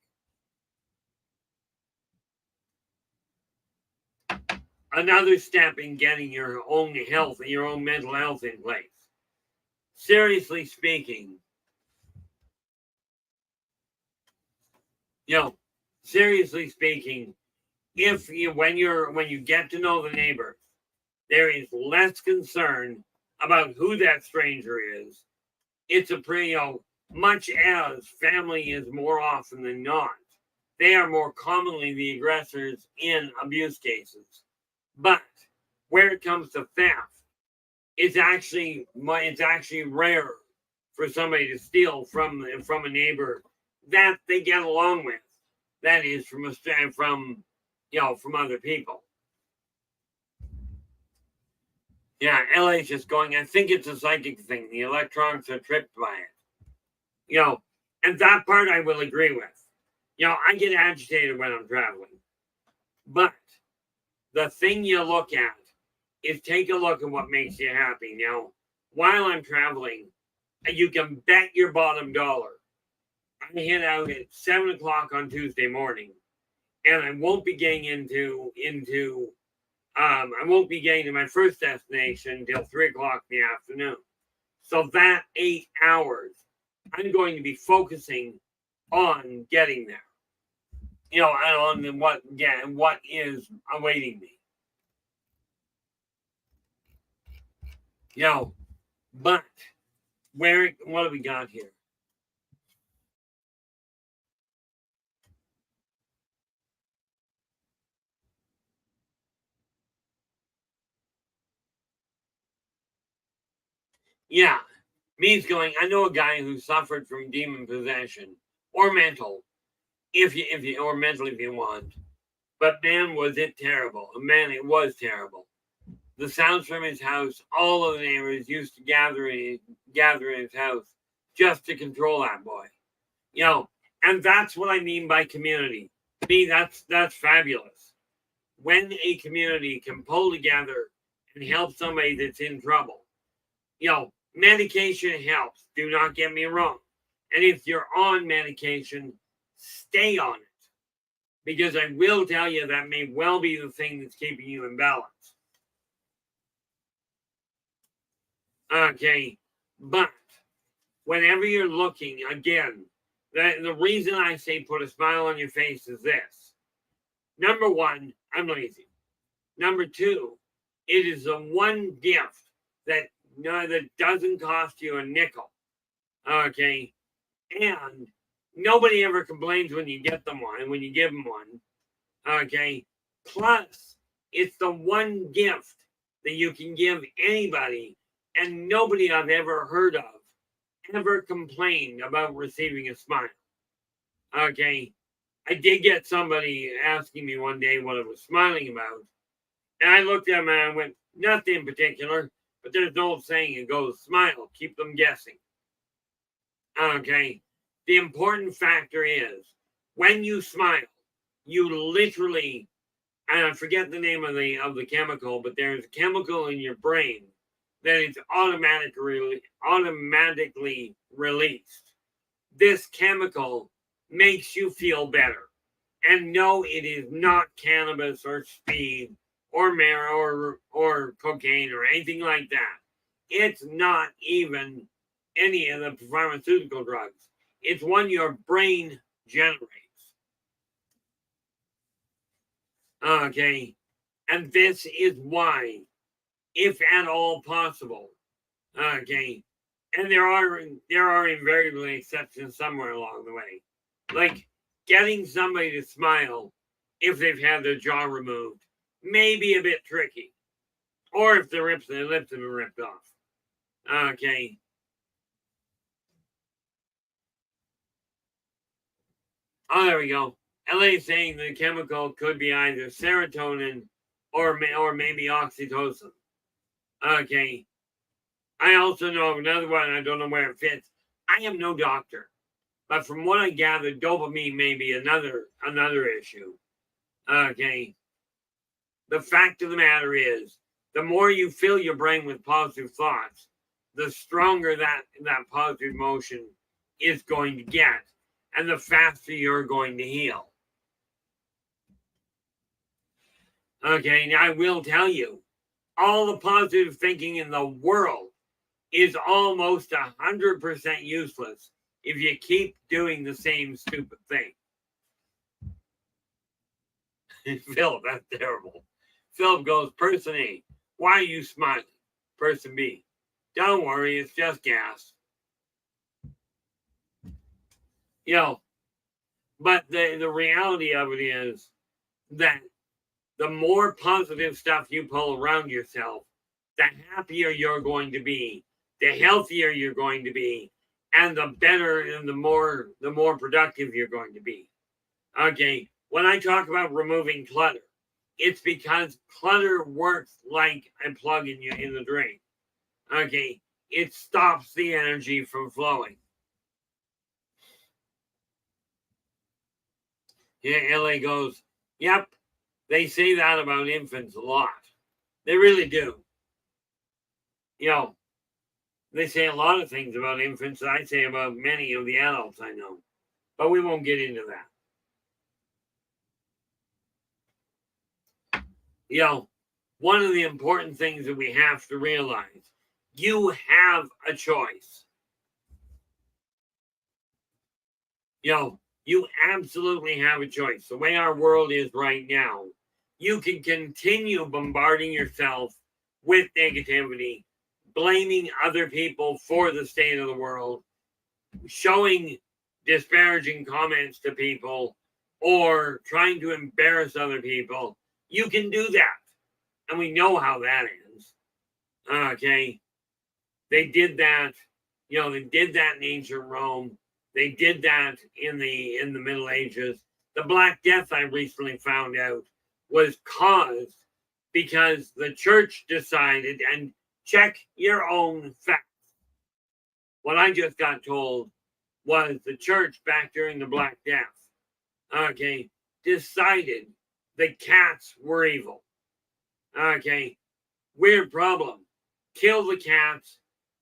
Another step in getting your own health and your own mental health in place. Seriously speaking, when you get to know the neighbors, there is less concern about who that stranger is. It's a pretty, much as family is more often than not, they are more commonly the aggressors in abuse cases. But where it comes to theft, it's actually rare for somebody to steal from a neighbor that they get along with. That is from other people. Yeah, LA's just going, I think it's a psychic thing. The electrons are tripped by it. And that part I will agree with. I get agitated when I'm traveling. But the thing you look at is take a look at what makes you happy. Now, while I'm traveling, you can bet your bottom dollar I head out at 7 o'clock on Tuesday morning, and I won't be getting I won't be getting to my first destination until 3 o'clock in the afternoon. So that 8 hours, I'm going to be focusing on getting there. And on what is awaiting me. But what do we got here? Yeah, me's going, I know a guy who suffered from demon possession or mental, if you want. But man, was it terrible. Man, it was terrible. The sounds from his house, all of the neighbors used to gather in his house just to control that boy. And that's what I mean by community. To me, that's fabulous. When a community can pull together and help somebody that's in trouble. Medication helps. Do not get me wrong. And if you're on medication, stay on it. Because I will tell you that may well be the thing that's keeping you in balance. Okay, but whenever you're looking, again, the reason I say put a smile on your face is this. Number one, I'm lazy. Number two, it is the one gift that doesn't cost you a nickel. Okay, and nobody ever complains when you get them one, when you give them one. Okay, plus it's the one gift that you can give anybody, and nobody I've ever heard of ever complained about receiving a smile. Okay, I did get somebody asking me one day what I was smiling about, and I looked at him and I went, nothing in particular, but there's an old saying, it goes, smile, keep them guessing. Okay, the important factor is, when you smile, you literally, and I forget the name of the chemical, but there's a chemical in your brain that it's automatically released. This chemical makes you feel better. And no, it is not cannabis or speed or marijuana or cocaine or anything like that. It's not even any of the pharmaceutical drugs. It's one your brain generates. Okay. And this is why, if at all possible, okay, and there are invariably exceptions somewhere along the way, like getting somebody to smile if they've had their jaw removed may be a bit tricky, or if their lips have been ripped off. Okay. Oh, there we go. LA saying the chemical could be either serotonin or maybe oxytocin. Okay. I also know of another one. I don't know where it fits. I am no doctor, but from what I gathered, dopamine may be another issue. Okay. The fact of the matter is, the more you fill your brain with positive thoughts, the stronger that positive emotion is going to get, and the faster you're going to heal. Okay, now I will tell you, all the positive thinking in the world is almost 100% useless if you keep doing the same stupid thing. Philip, that's terrible. Philip goes, person A, why are you smiling? Person B, don't worry, it's just gas. You know, but the reality of it is that the more positive stuff you pull around yourself, the happier you're going to be, the healthier you're going to be, and the better and the more productive you're going to be. Okay, when I talk about removing clutter, it's because clutter works like a plug in the drain. Okay, it stops the energy from flowing. Yeah, LA goes, yep, they say that about infants a lot. They really do. You know, they say a lot of things about infants that I say about many of the adults I know. But we won't get into that. You know, one of the important things that we have to realize, you have a choice. You know, you absolutely have a choice. The way our world is right now, you can continue bombarding yourself with negativity, blaming other people for the state of the world, showing disparaging comments to people, or trying to embarrass other people. You can do that. And we know how that ends. Okay. They did that, they did that in ancient Rome. They did that in the Middle Ages. The Black Death, I recently found out, was caused because the church decided, and check your own facts. What I just got told was the church back during the Black Death, okay, decided the cats were evil. Okay, weird problem. Kill the cats.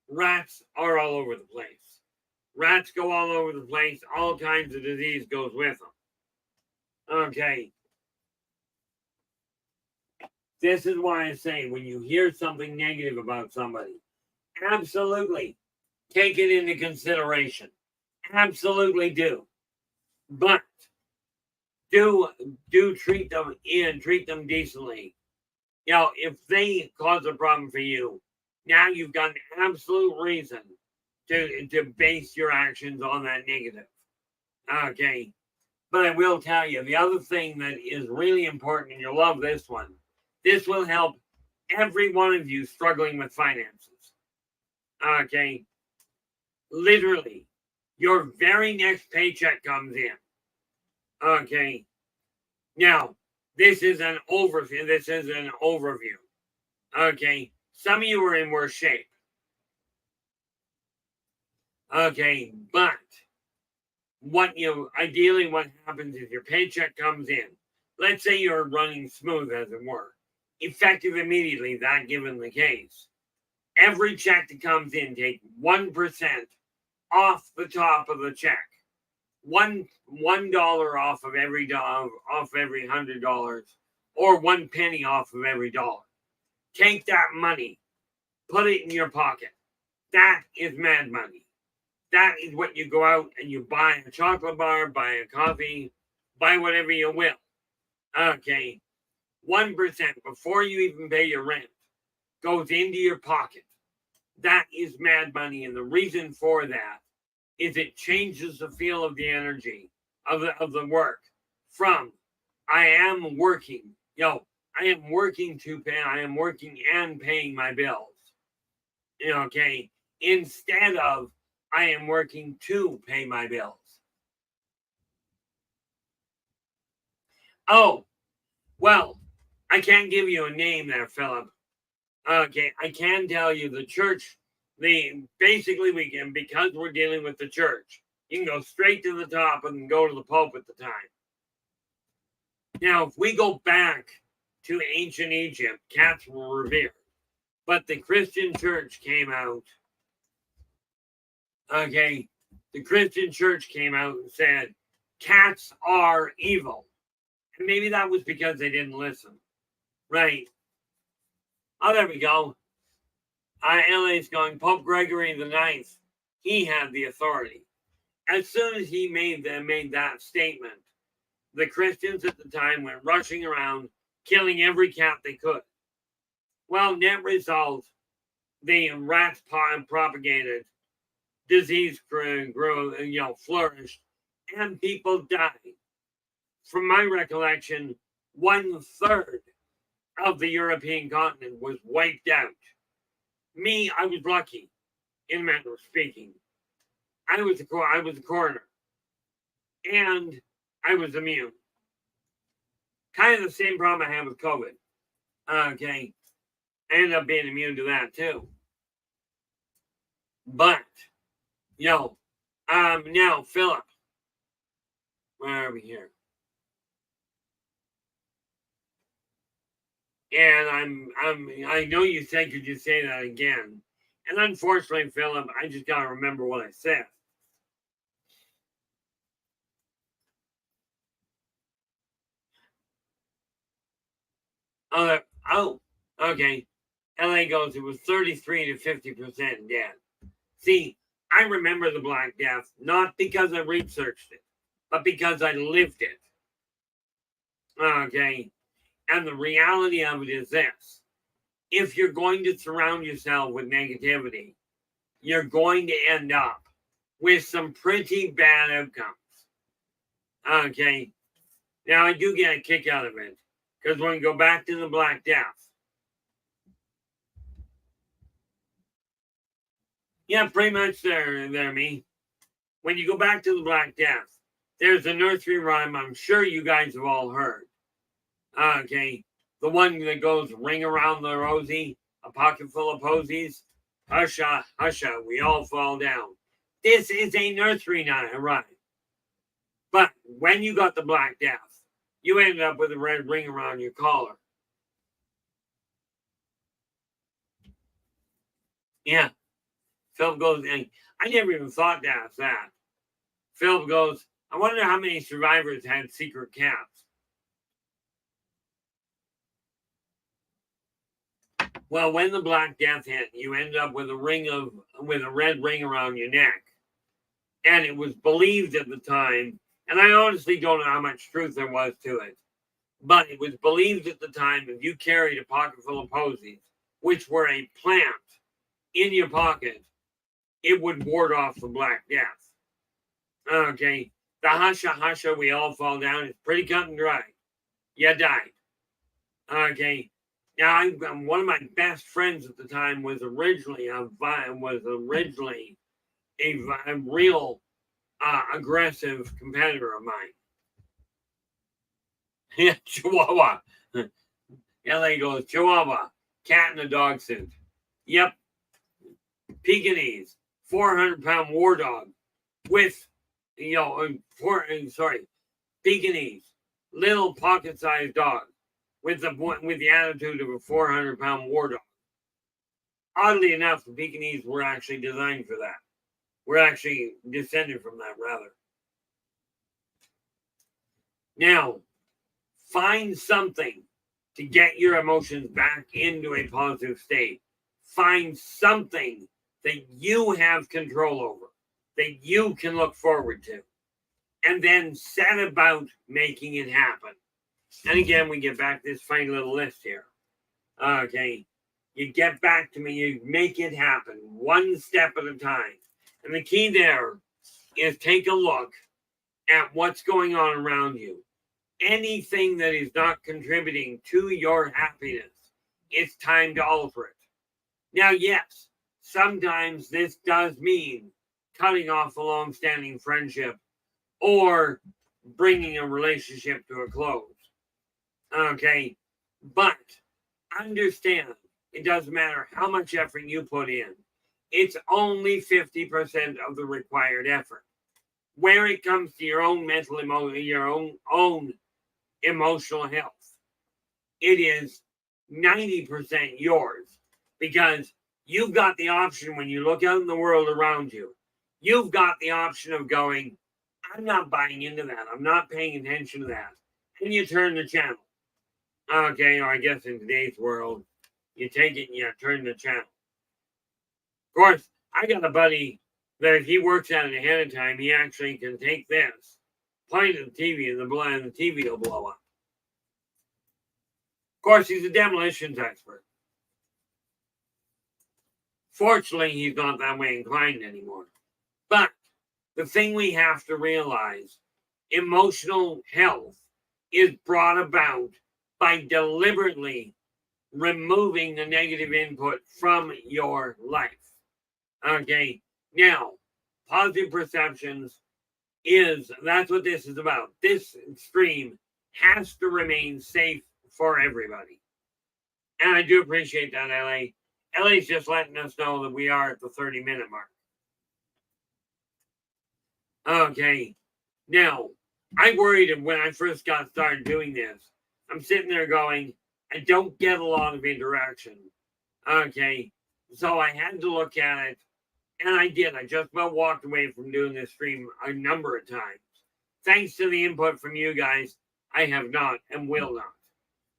Rats are all over the place. Rats go all over the place. All kinds of disease goes with them. Okay. This is why I say when you hear something negative about somebody, absolutely take it into consideration. Absolutely do. But do treat them decently. If they cause a problem for you, now you've got an absolute reason to base your actions on that negative. Okay. But I will tell you, the other thing that is really important, and you'll love this one, this will help every one of you struggling with finances. Okay. Literally, your very next paycheck comes in. Okay. Now, this is an overview. Okay. Some of you are in worse shape. Okay. But what happens is your paycheck comes in. Let's say you're running smooth, as it were. Effective immediately, that given the case. Every check that comes in, take 1% off the top of the check. $1 off of every $100, or 1 penny off of every dollar. Take that money, put it in your pocket. That is mad money. That is what you go out and you buy a chocolate bar, buy a coffee, buy whatever you will. Okay, 1% before you even pay your rent goes into your pocket. That is mad money, and the reason for that is it changes the feel of the energy of the work from I am working, I am working to pay, I am working and paying my bills. Okay, instead of I am working to pay my bills. Oh, well, I can't give you a name there, Philip. Okay, I can tell you the church, basically we can, because we're dealing with the church, you can go straight to the top and go to the Pope at the time. Now, if we go back to ancient Egypt, cats were revered. But the Christian church came out. Okay, the Christian church came out and said, cats are evil. And maybe that was because they didn't listen. Right. Oh, there we go. LA's going, Pope Gregory the Ninth, he had the authority. As soon as he made that statement, the Christians at the time went rushing around, killing every cat they could. Well, net result, the rats propagated, disease grew, flourished, and people died. From my recollection, 1/3 of the European continent was wiped out. Me, I was lucky, in a manner of speaking. I was a coroner, and I was immune. Kind of the same problem I have with COVID. Okay, I ended up being immune to that too. But, now, Philip, where are we here? And I know you said, could you say that again? And unfortunately, Philip, I just gotta remember what I said. Okay. LA goes, it was 33 to 50% dead. See, I remember the Black Death, not because I researched it, but because I lived it. Okay. And the reality of it is this. If you're going to surround yourself with negativity, you're going to end up with some pretty bad outcomes. Okay. Now, I do get a kick out of it, because when we go back to the Black Death, yeah, pretty much there, me. When you go back to the Black Death, there's a nursery rhyme I'm sure you guys have all heard. Okay, the one that goes, ring around the rosy, a pocket full of posies, husha, husha, we all fall down. This is a nursery rhyme. But when you got the Black Death, you ended up with a red ring around your collar. Yeah. Philip goes, and I never even thought to ask that. Philip goes, I wonder how many survivors had secret cats. Well, when the Black Death hit, you end up with a red ring around your neck. And it was believed at the time, and I honestly don't know how much truth there was to it, but it was believed at the time if you carried a pocket full of posies, which were a plant, in your pocket, it would ward off the Black Death. Okay, the husha husha, we all fall down, is pretty cut and dry. You died. Okay, now one of my best friends at the time was originally a real aggressive competitor of mine. Yeah, Chihuahua. LA goes, Chihuahua, cat in a dog suit. Yep. Pekingese, 400-pound war dog with, Pekingese, little pocket-sized dog with the attitude of a 400-pound war dog. Oddly enough, the Pekingese were actually designed for that. We're actually descended from that, rather. Now, find something to get your emotions back into a positive state. Find something that you have control over, that you can look forward to, and then set about making it happen. And again, we get back to this funny little list here. Okay, you get back to me, you make it happen one step at a time. And the key there is take a look at what's going on around you. Anything that is not contributing to your happiness, it's time to alter it. Now, yes, sometimes this does mean cutting off a long-standing friendship or bringing a relationship to a close. Okay, but understand, it doesn't matter how much effort you put in. It's only 50% of the required effort. Where it comes to your own mental, your own emotional health, it is 90% yours, because you've got the option when you look out in the world around you. You've got the option of going, I'm not buying into that. I'm not paying attention to that. And you turn the channel. Okay, or I guess in today's world, you take it and you turn the channel. Of course, I got a buddy that if he works at it ahead of time, he actually can take this, point at the TV, and the TV will blow up. Of course, he's a demolitions expert. Fortunately, he's not that way inclined anymore. But the thing we have to realize, emotional health is brought about by deliberately removing the negative input from your life. Okay, now, positive perceptions that's what this is about. This stream has to remain safe for everybody. And I do appreciate that, LA. LA's just letting us know that we are at the 30-minute mark. Okay, now, I worried when I first got started doing this. I'm sitting there going, I don't get a lot of interaction. Okay, so I had to look at it, and I did. I just about walked away from doing this stream a number of times. Thanks to the input from you guys, I have not and will not.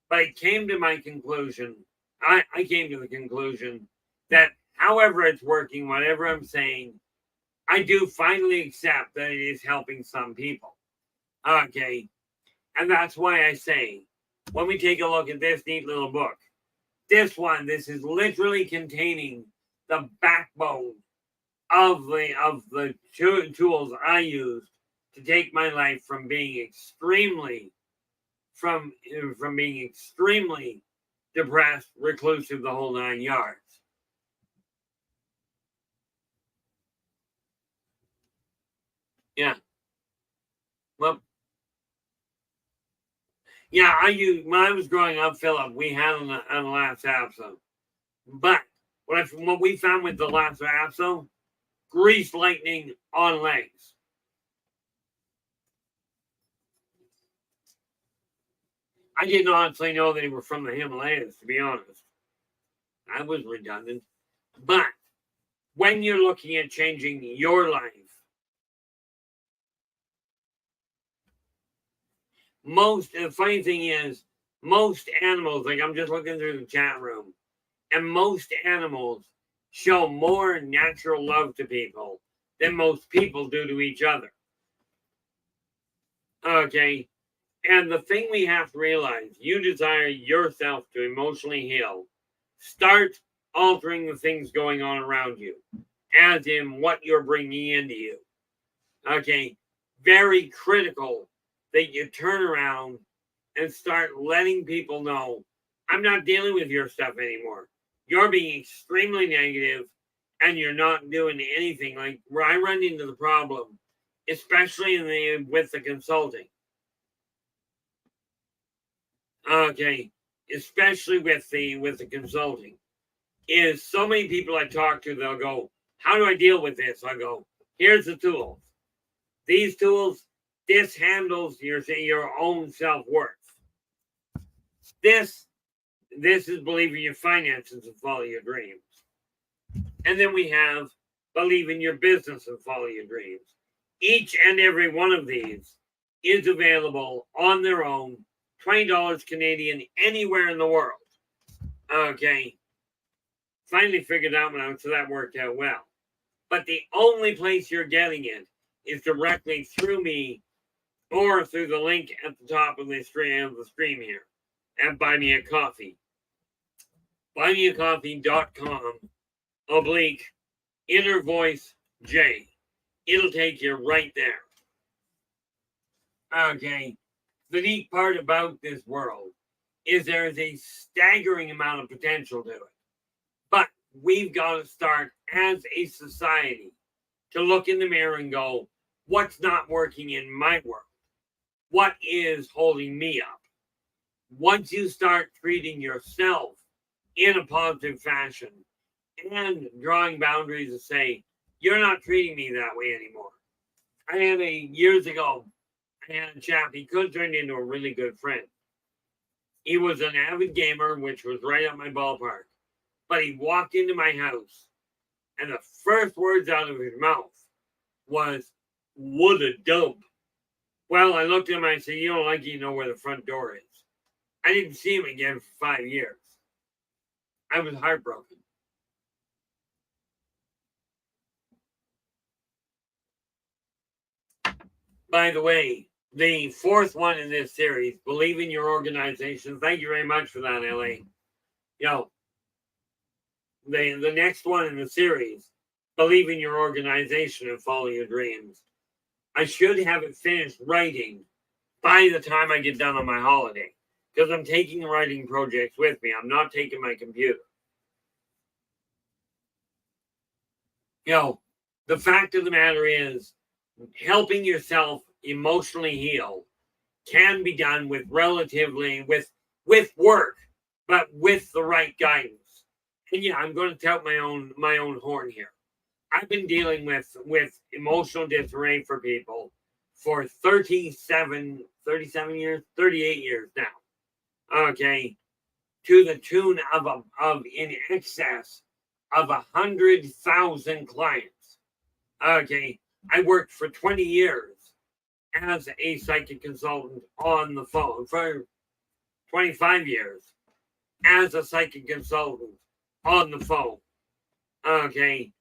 But I came to my conclusion. I came to the conclusion that however it's working, whatever I'm saying, I do finally accept that it is helping some people. Okay. And that's why I say, when we take a look at this neat little book, this is literally containing the backbone of the tools I use to take my life from being extremely depressed, reclusive, the whole 9 yards. Yeah. Well, yeah, when I was growing up, Philip, we had on the last episode. But what we found with the last episode, grease lightning on legs. I didn't honestly know they were from the Himalayas, to be honest. I was redundant. But when you're looking at changing your life, the funny thing is, most animals, like I'm just looking through the chat room, and most animals show more natural love to people than most people do to each other. Okay. And the thing we have to realize, you desire yourself to emotionally heal. Start altering the things going on around you, as in what you're bringing into you. Okay. Very critical that you turn around and start letting people know, I'm not dealing with your stuff anymore. You're being extremely negative and you're not doing anything. Like where I run into the problem, especially with the consulting. Okay, especially with the consulting, is so many people I talk to, they'll go, how do I deal with this? I go, here's the tools. These tools, this handles your own self-worth. This is believing your finances and follow your dreams. And then we have believe in your business and follow your dreams. Each and every one of these is available on their own, $20 Canadian, anywhere in the world. Okay. Finally figured that one out, so that worked out well. But the only place you're getting it is directly through me or through the link at the top of the stream here at Buy Me a Coffee. buymeacoffee.com/Inner Voice J. It'll take you right there. Okay. The neat part about this world is there is a staggering amount of potential to it. But we've got to start as a society to look in the mirror and go, what's not working in my world? What is holding me up? Once you start treating yourself in a positive fashion and drawing boundaries to say, you're not treating me that way anymore. Years ago, I had a chap, he could have turned into a really good friend. He was an avid gamer, which was right up my ballpark. But he walked into my house, and the first words out of his mouth was, what a dump. Well, I looked at him and I said, you don't like you know where the front door is. I didn't see him again for 5 years. I was heartbroken. By the way, the fourth one in this series, believe in your organization. Thank you very much for that, LA. The next one in the series, believe in your organization and follow your dreams. I should have it finished writing by the time I get done on my holiday, because I'm taking writing projects with me. I'm not taking my computer. The fact of the matter is, helping yourself emotionally heal can be done with work, but with the right guidance. And yeah, I'm going to tout my own horn here. I've been dealing with emotional disarray for people for 38 years now. Okay, to the tune of in excess of 100,000 clients. Okay, I worked for 20 years as a psychic consultant on the phone, for 25 years as a psychic consultant on the phone. Okay,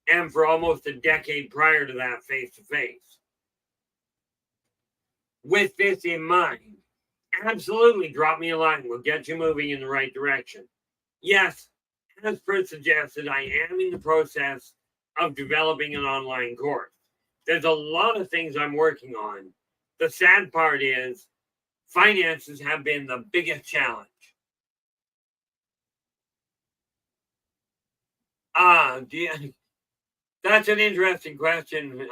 and for almost a decade prior to that, face to face. With this in mind, absolutely drop me a line. We'll get you moving in the right direction. Yes, as per suggested, I am in the process of developing an online course. There's a lot of things I'm working on. The sad part is finances have been the biggest challenge. That's an interesting question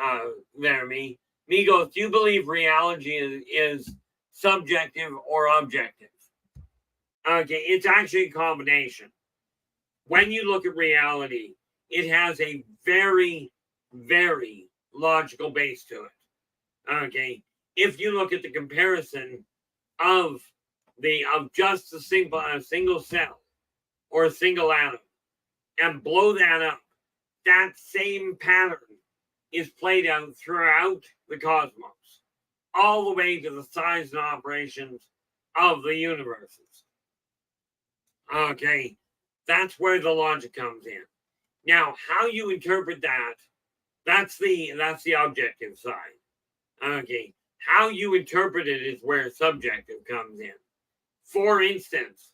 there, Me. Me goes, do you believe reality is subjective or objective? Okay, it's actually a combination. When you look at reality, it has a very, very logical base to it. Okay, if you look at the comparison of just a single cell or a single atom and blow that up, that same pattern is played out throughout the cosmos, all the way to the size and operations of the universes. Okay, that's where the logic comes in. Now, how you interpret that's the objective side. Okay, how you interpret it is where subjective comes in. For instance,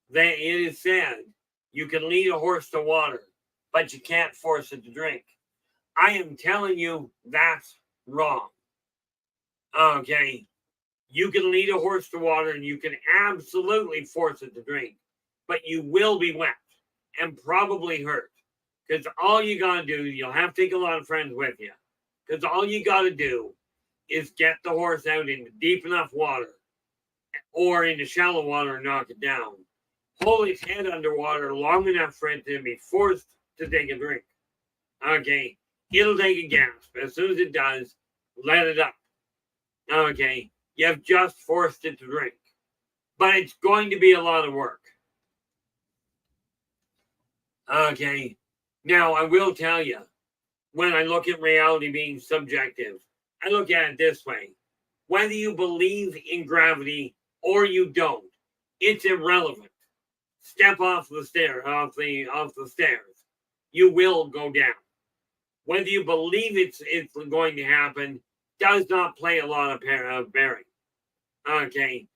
it is said you can lead a horse to water, but you can't force it to drink. I am telling you that's wrong. Okay, you can lead a horse to water and you can absolutely force it to drink, but you will be wet and probably hurt. Because all you got to do, you'll have to take a lot of friends with you. Because all you got to do is get the horse out into deep enough water or into shallow water and knock it down. Hold its head underwater long enough for it to be forced to take a drink. Okay, it'll take a gasp. As soon as it does, let it up. Okay, you've just forced it to drink. But it's going to be a lot of work. Okay, Now, I will tell you, when I look at reality being subjective, I look at it this way. Whether you believe in gravity or you don't, it's irrelevant. Step off the stairs. You will go down. Whether you believe it's going to happen does not play a lot of bearing. Okay.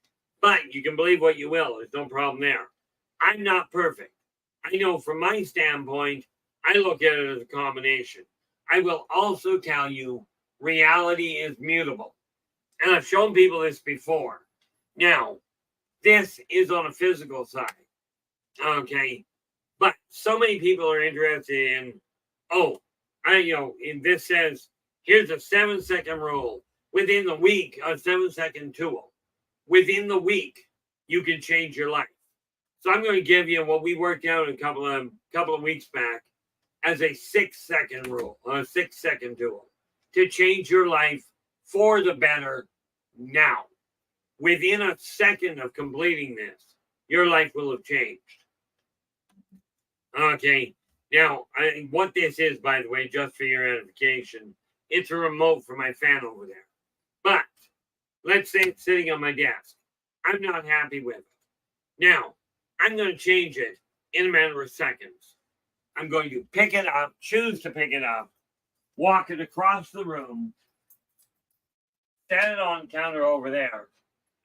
But you can believe what you will. There's no problem there. I'm not perfect. I know from my standpoint, I look at it as a combination. I will also tell you reality is mutable. And I've shown people this before. Now, this is on a physical side. Okay. But so many people are interested in, and this says, here's a 7-second rule. Within the week, a 7-second tool. Within the week, you can change your life. So I'm going to give you what we worked out a couple of weeks back as a 6-second rule, a 6-second tool to change your life for the better now. Within a second of completing this, your life will have changed. Okay. Now, what this is, by the way, just for your edification, it's a remote for my fan over there. But let's say it's sitting on my desk. I'm not happy with it. Now, I'm going to change it in a matter of seconds. I'm going to pick it up, choose to pick it up, walk it across the room, set it on the counter over there,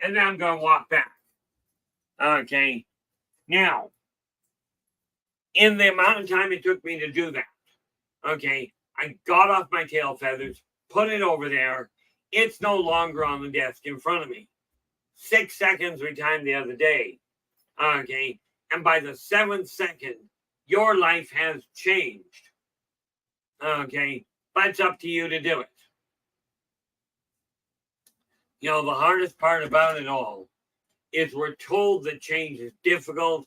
and then I'm going to walk back. Okay. Now, in the amount of time it took me to do that, okay, I got off my tail feathers, put it over there. It's no longer on the desk in front of me. 6 seconds we timed the other day. Okay. And by the 7th second, your life has changed. Okay. But it's up to you to do it. You know, the hardest part about it all is we're told that change is difficult.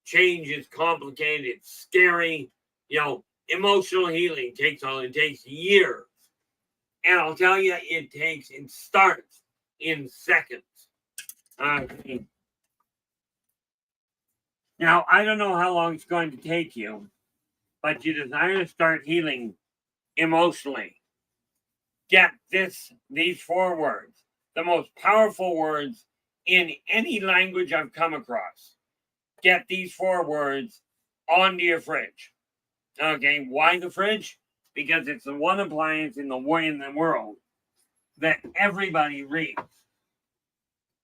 Change is complicated. It's scary. You know, emotional healing takes years. And I'll tell you, it starts in seconds. Okay. Now, I don't know how long it's going to take you, but you desire to start healing emotionally. Get these 4 words, the most powerful words in any language I've come across. Get these 4 words onto your fridge. Okay, why the fridge? Because it's the one appliance in the world that everybody reads.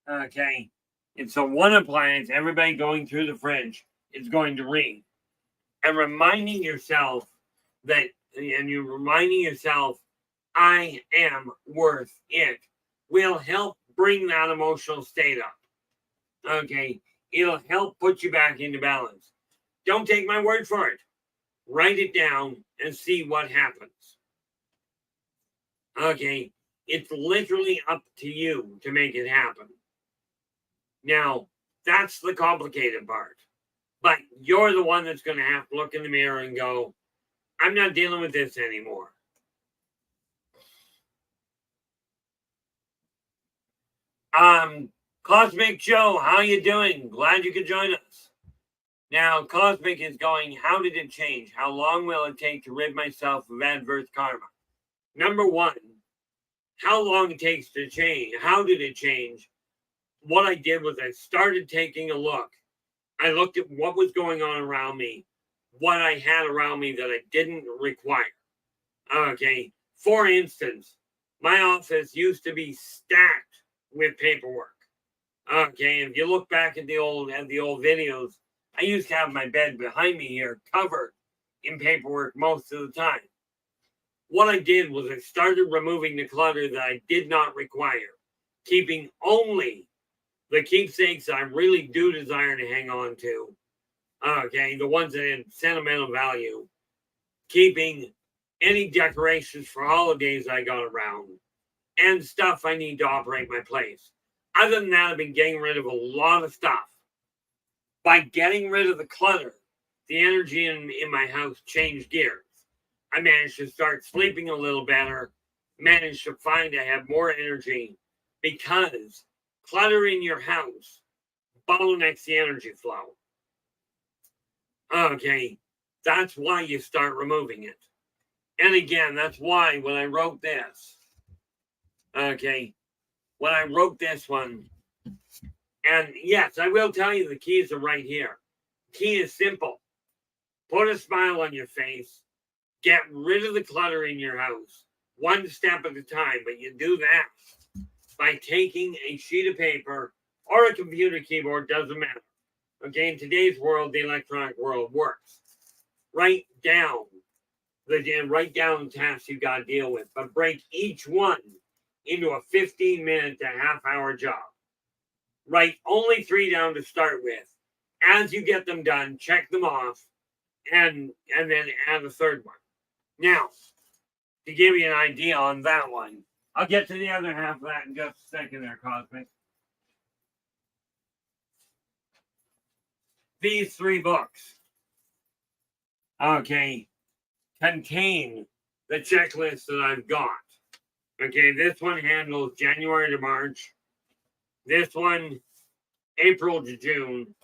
Okay, it's the one appliance everybody going through the fridge is going to read. And reminding yourself I am worth it, will help bring that emotional state up. Okay, it'll help put you back into balance. Don't take my word for it. Write it down and see what happens. Okay, it's literally up to you to make it happen. Now, that's the complicated part. But you're the one that's going to have to look in the mirror and go, I'm not dealing with this anymore. Cosmic Joe, how you doing? Glad you could join us. Now, Cosmic is going, how did it change? How long will it take to rid myself of adverse karma? Number 1, how long it takes to change. How did it change? What I did was I started taking a look. I looked at what was going on around me, what I had around me that I didn't require. Okay. For instance, my office used to be stacked with paperwork. Okay. If you look back at the old videos, I used to have my bed behind me here covered in paperwork most of the time. What I did was I started removing the clutter that I did not require, keeping only the keepsakes I really do desire to hang on to. Okay, the ones that had sentimental value. Keeping any decorations for holidays I got around. And stuff I need to operate my place. Other than that, I've been getting rid of a lot of stuff. By getting rid of the clutter, the energy in my house changed gears. I managed to start sleeping a little better. Managed to find I have more energy because clutter in your house bottlenecks the energy flow. Okay. That's why you start removing it. And again, that's why when I wrote this, when I wrote this one, and yes, I will tell you the keys are right here. Key is simple. Put a smile on your face. Get rid of the clutter in your house, one step at a time. But you do that by taking a sheet of paper or a computer keyboard, doesn't matter. Okay, in today's world, the electronic world works. Write down the tasks you got to deal with, but break each one into a 15-minute to half-hour job. Write only 3 down to start with. As you get them done, check them off, and then add a third one. Now, to give you an idea on that one, I'll get to the other half of that in just a second there, Cosmic. These 3 books, contain the checklist that I've got. This one handles January to March. This one, April to June.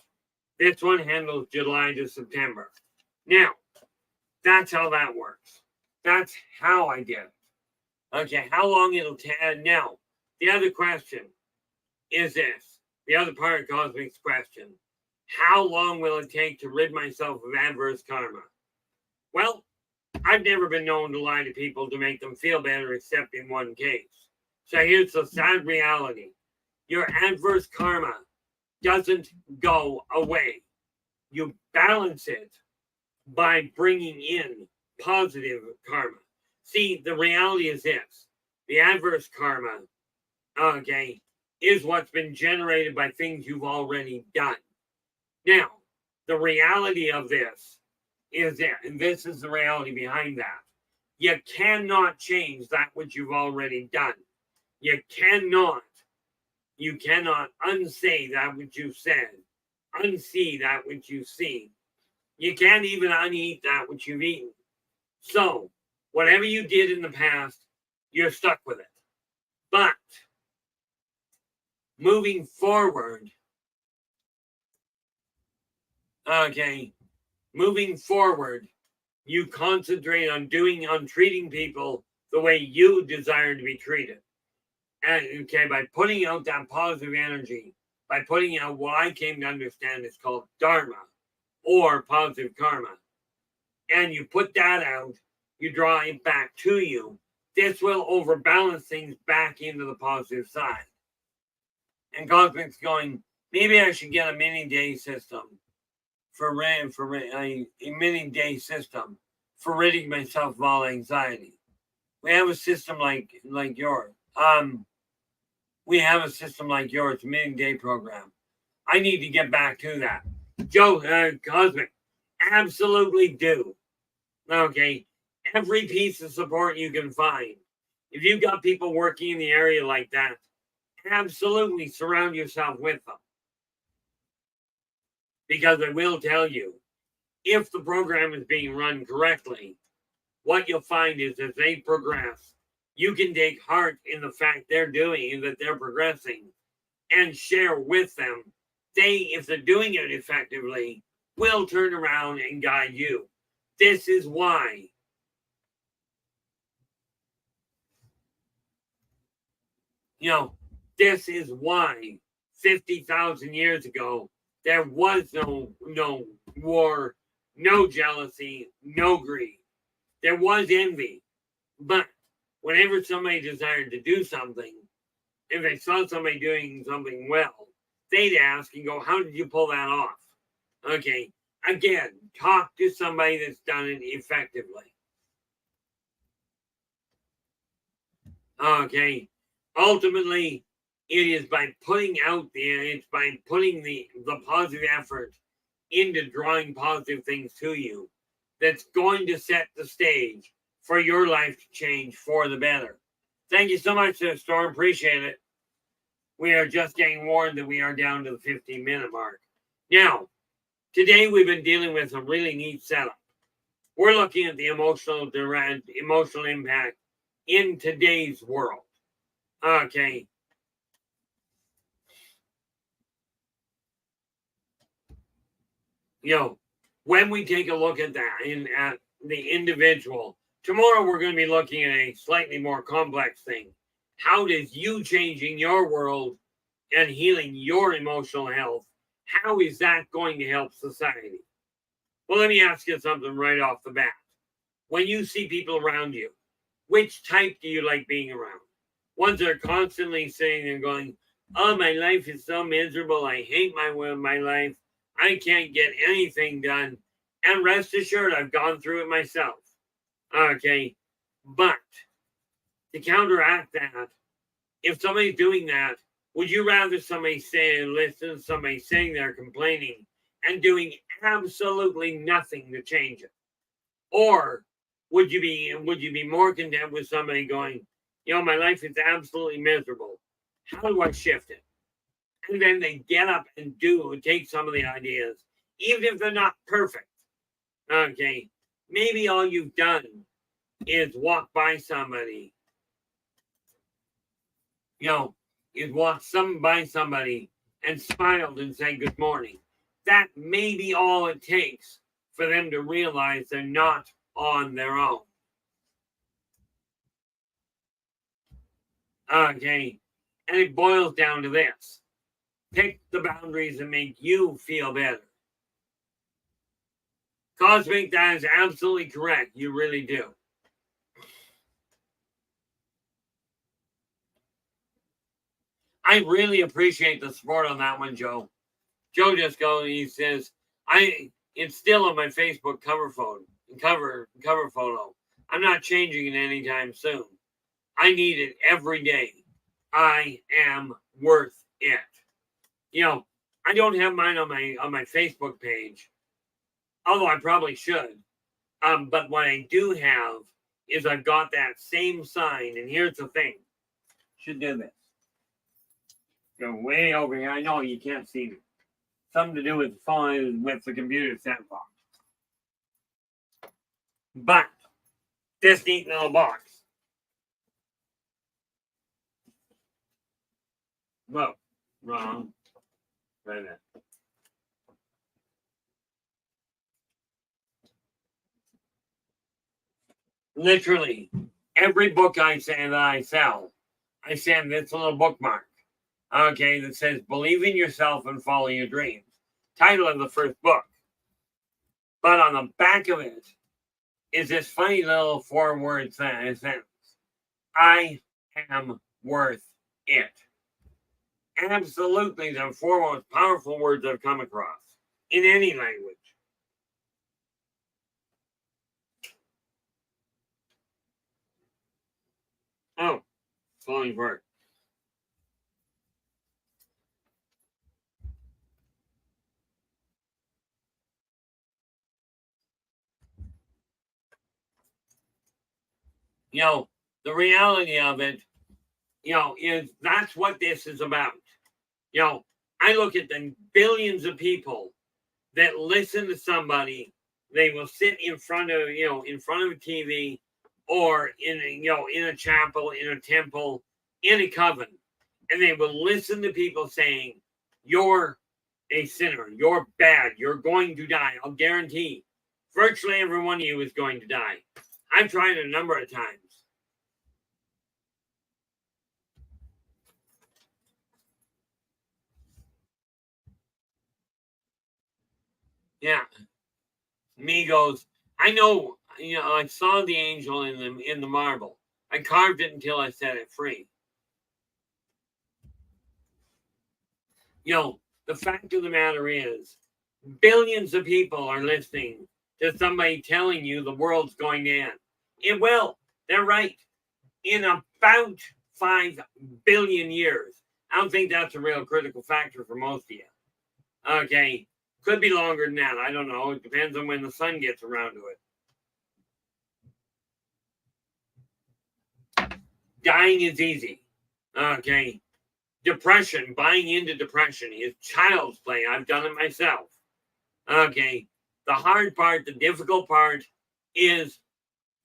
This one handles July to September. Now, that's how that works. That's how I did it. How long it'll take. Now, the other question is this. The other part of Cosmic's question. How long will it take to rid myself of adverse karma? Well, I've never been known to lie to people to make them feel better except in one case. So here's the sad reality. Your adverse karma doesn't go away. You balance it by bringing in positive karma. See, the reality is this. The adverse karma, is what's been generated by things you've already done. Now, the reality of this is that, and this is the reality behind that, you cannot change that which you've already done. You cannot unsay that which you've said, unsee that which you've seen. You can't even uneat that which you've eaten. So, whatever you did in the past, you're stuck with it. But, moving forward, you concentrate on treating people the way you desire to be treated. And by putting out that positive energy, by putting out what I came to understand is called dharma or positive karma, and you put that out, you draw it back to you. This will overbalance things back into the positive side. And Cosmic's going, maybe I should get a mini-day system for a mini-day system for ridding myself of all anxiety. We have a system like yours. We have a system like yours, a mini-day program. I need to get back to that. Joe, Cosmic, absolutely do. Every piece of support you can find. If you've got people working in the area like that, absolutely surround yourself with them. Because I will tell you, if the program is being run correctly, what you'll find is as they progress, you can take heart in the fact they're doing and that they're progressing and share with them. They, if they're doing it effectively, will turn around and guide you. This is why this is why 50,000 years ago, there was no war, no jealousy, no greed. There was envy. But whenever somebody desired to do something, if they saw somebody doing something well, they'd ask and go, how did you pull that off? Again, talk to somebody that's done it effectively. Ultimately, it is by putting the positive effort into drawing positive things to you that's going to set the stage for your life to change for the better. Thank you so much, Storm. Appreciate it. We are just getting warned that we are down to the 15-minute mark. Now, today we've been dealing with a really neat setup. We're looking at the emotional impact in today's world. when we take a look at that at the individual, tomorrow we're going to be looking at a slightly more complex thing. How does you changing your world and healing your emotional health, how is that going to help society? Well, let me ask you something right off the bat. When you see people around you, which type do you like being around? Ones that are constantly saying and going, oh, my life is so miserable. I hate my life. I can't get anything done. And rest assured, I've gone through it myself. Okay. But to counteract that, if somebody's doing that, would you rather somebody listen to somebody saying they're complaining and doing absolutely nothing to change it? Or would you be more content with somebody going, my life is absolutely miserable. How do I shift it? And then they get up and take some of the ideas, even if they're not perfect. Okay. Maybe all you've done is walk by somebody, is walk by somebody and smiled and say good morning. That may be all it takes for them to realize they're not on their own. Okay. And it boils down to this. Pick the boundaries that make you feel better. Cosmic, that is absolutely correct. You really do. I really appreciate the support on that one, Joe. Joe just goes, he says, it's still on my Facebook cover photo. I'm not changing it anytime soon. I need it every day. I am worth it. I don't have mine on my Facebook page, although I probably should. But what I do have is I've got that same sign, and here's the thing. Should do this. Go way over here. I know you can't see me. Something to do with the phone, with the computer set box. But this neat little box. Whoa, wrong. Right there. Literally, every book I sell, I send this little bookmark. Okay, that says, believe in yourself and follow your dreams. Title of the first book. But on the back of it is this funny little 4-word sentence. I am worth it. Absolutely the 4 most powerful words I've come across in any language. Oh, falling apart. The reality of it, is that's what this is about. I look at the billions of people that listen to somebody. They will sit in front of a TV or in a chapel, in a temple, in a coven, and they will listen to people saying, you're a sinner, you're bad, you're going to die. I'll guarantee virtually every one of you is going to die. I've tried it a number of times. Yeah. Me goes, I know, I saw the angel in the marble. I carved it until I set it free. The fact of the matter is, billions of people are listening to somebody telling you the world's going to end. It will. They're right. In about 5 billion years. I don't think that's a real critical factor for most of you. Okay. Could be longer than that. I don't know. It depends on when the sun gets around to it. Dying is easy. Okay. Depression, buying into depression is child's play. I've done it myself. Okay. The hard part, the difficult part is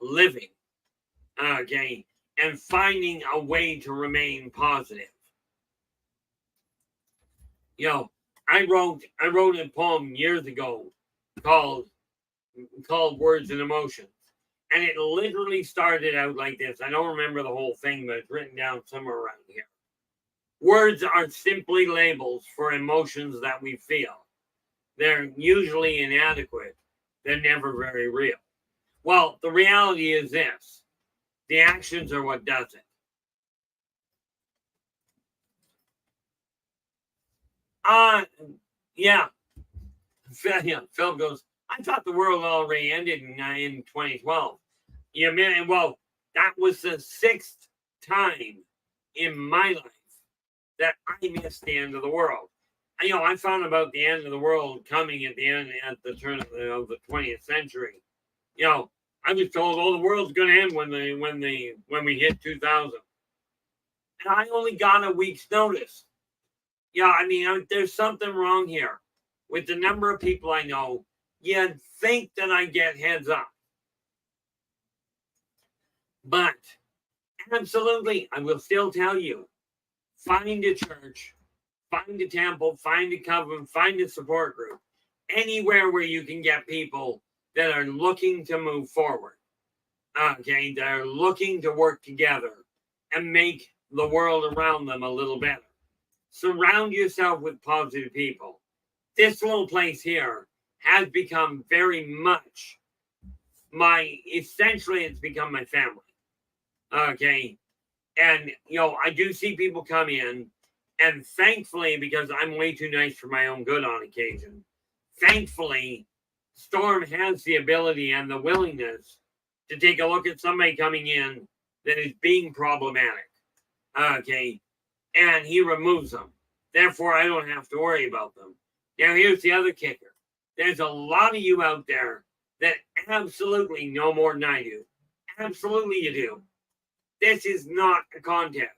living. Okay. And finding a way to remain positive. I wrote a poem years ago called called Words and Emotions. And it literally started out like this. I don't remember the whole thing, but it's written down somewhere around here. Words are simply labels for emotions that we feel. They're usually inadequate. They're never very real. Well, the reality is this. The actions are what does it. Yeah. Phil goes, I thought the world already ended in 2012. You mean, well, that was the 6th time in my life that I missed the end of the world. I found about the end of the world coming at the turn of the 20th century. I was told, oh, the world's going to end when we hit 2000. And I only got a week's notice. There's something wrong here with the number of people I know. You'd think that I get heads up. But absolutely, I will still tell you, find a church, find a temple, find a covenant, find a support group, anywhere where you can get people that are looking to move forward. Okay, they're looking to work together and make the world around them a little better. Surround yourself with positive people. This little place here has become very much essentially it's become my family. Okay. And, I do see people come in, and thankfully, because I'm way too nice for my own good on occasion, thankfully, Storm has the ability and the willingness to take a look at somebody coming in that is being problematic. Okay. And he removes them. Therefore, I don't have to worry about them. Now, here's the other kicker. There's a lot of you out there that absolutely know more than I do. Absolutely you do. This is not a contest.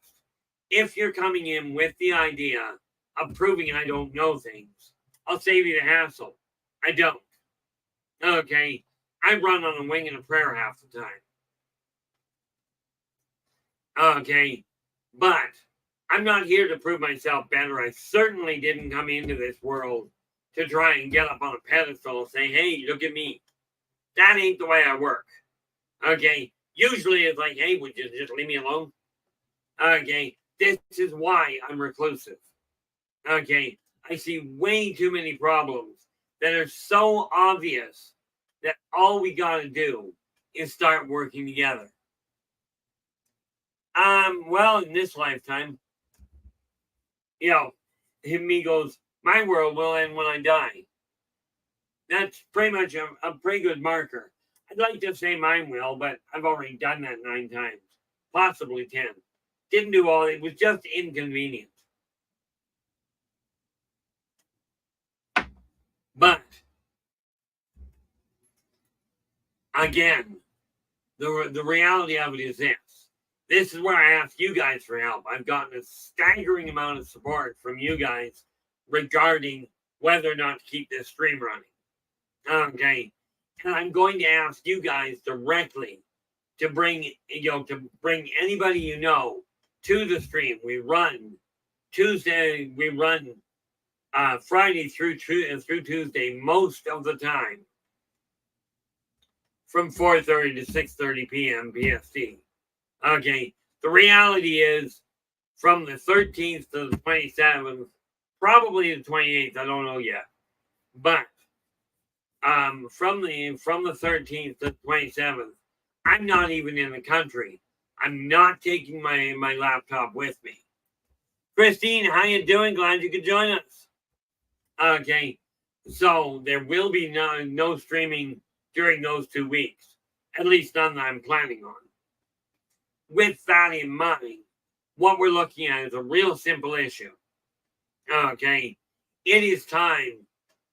If you're coming in with the idea of proving I don't know things, I'll save you the hassle. I don't. Okay? I run on a wing and a prayer half the time. Okay? But I'm not here to prove myself better. I certainly didn't come into this world to try and get up on a pedestal and say, hey, look at me. That ain't the way I work. Okay? Usually it's like, hey, would you just leave me alone? Okay? This is why I'm reclusive. Okay? I see way too many problems that are so obvious that all we got to do is start working together. Well, in this lifetime, me goes, my world will end when I die. That's pretty much a pretty good marker. I'd like to say mine will, but I've already done that 9 times, possibly 10. Didn't do all, it was just inconvenient. But, again, the reality of it is this. This is where I ask you guys for help. I've gotten a staggering amount of support from you guys regarding whether or not to keep this stream running. Okay. And I'm going to ask you guys directly to bring anybody you know to the stream. We run Tuesday, we run Friday through Tuesday most of the time from 4:30 to 6:30 p.m. PST. Okay, the reality is from the 13th to the 27th, probably the 28th, I don't know yet. But from the 13th to the 27th, I'm not even in the country. I'm not taking my laptop with me. Christine, how you doing? Glad you could join us. Okay, so there will be no streaming during those 2 weeks, at least none that I'm planning on. With that in mind, what we're looking at is a real simple issue. Okay, it is time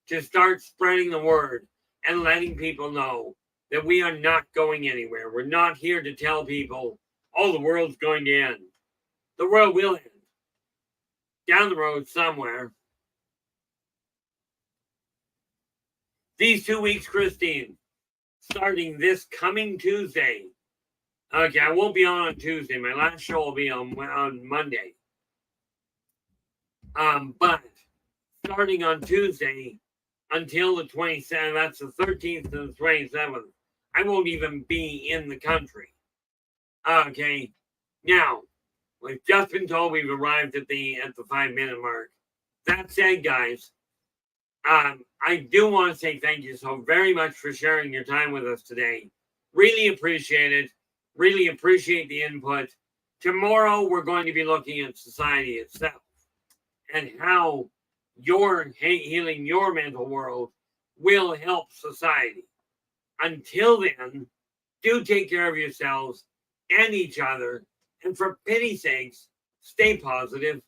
to start spreading the word and letting people know that we are not going anywhere. We're not here to tell people, oh, the world's going to end. The world will end. Down the road somewhere. These 2 weeks, Christine, starting this coming Tuesday. Okay, I won't be on Tuesday. My last show will be on Monday. But starting on Tuesday, until the 27th. That's the 13th to the 27th. I won't even be in the country. Okay. Now, we've just been told we've arrived at the 5-minute mark. That said, guys, I do want to say thank you so very much for sharing your time with us today. Really appreciate it. Really appreciate the input. Tomorrow, we're going to be looking at society itself and how healing your mental world will help society. Until then, do take care of yourselves and each other. And for pity's sakes, stay positive.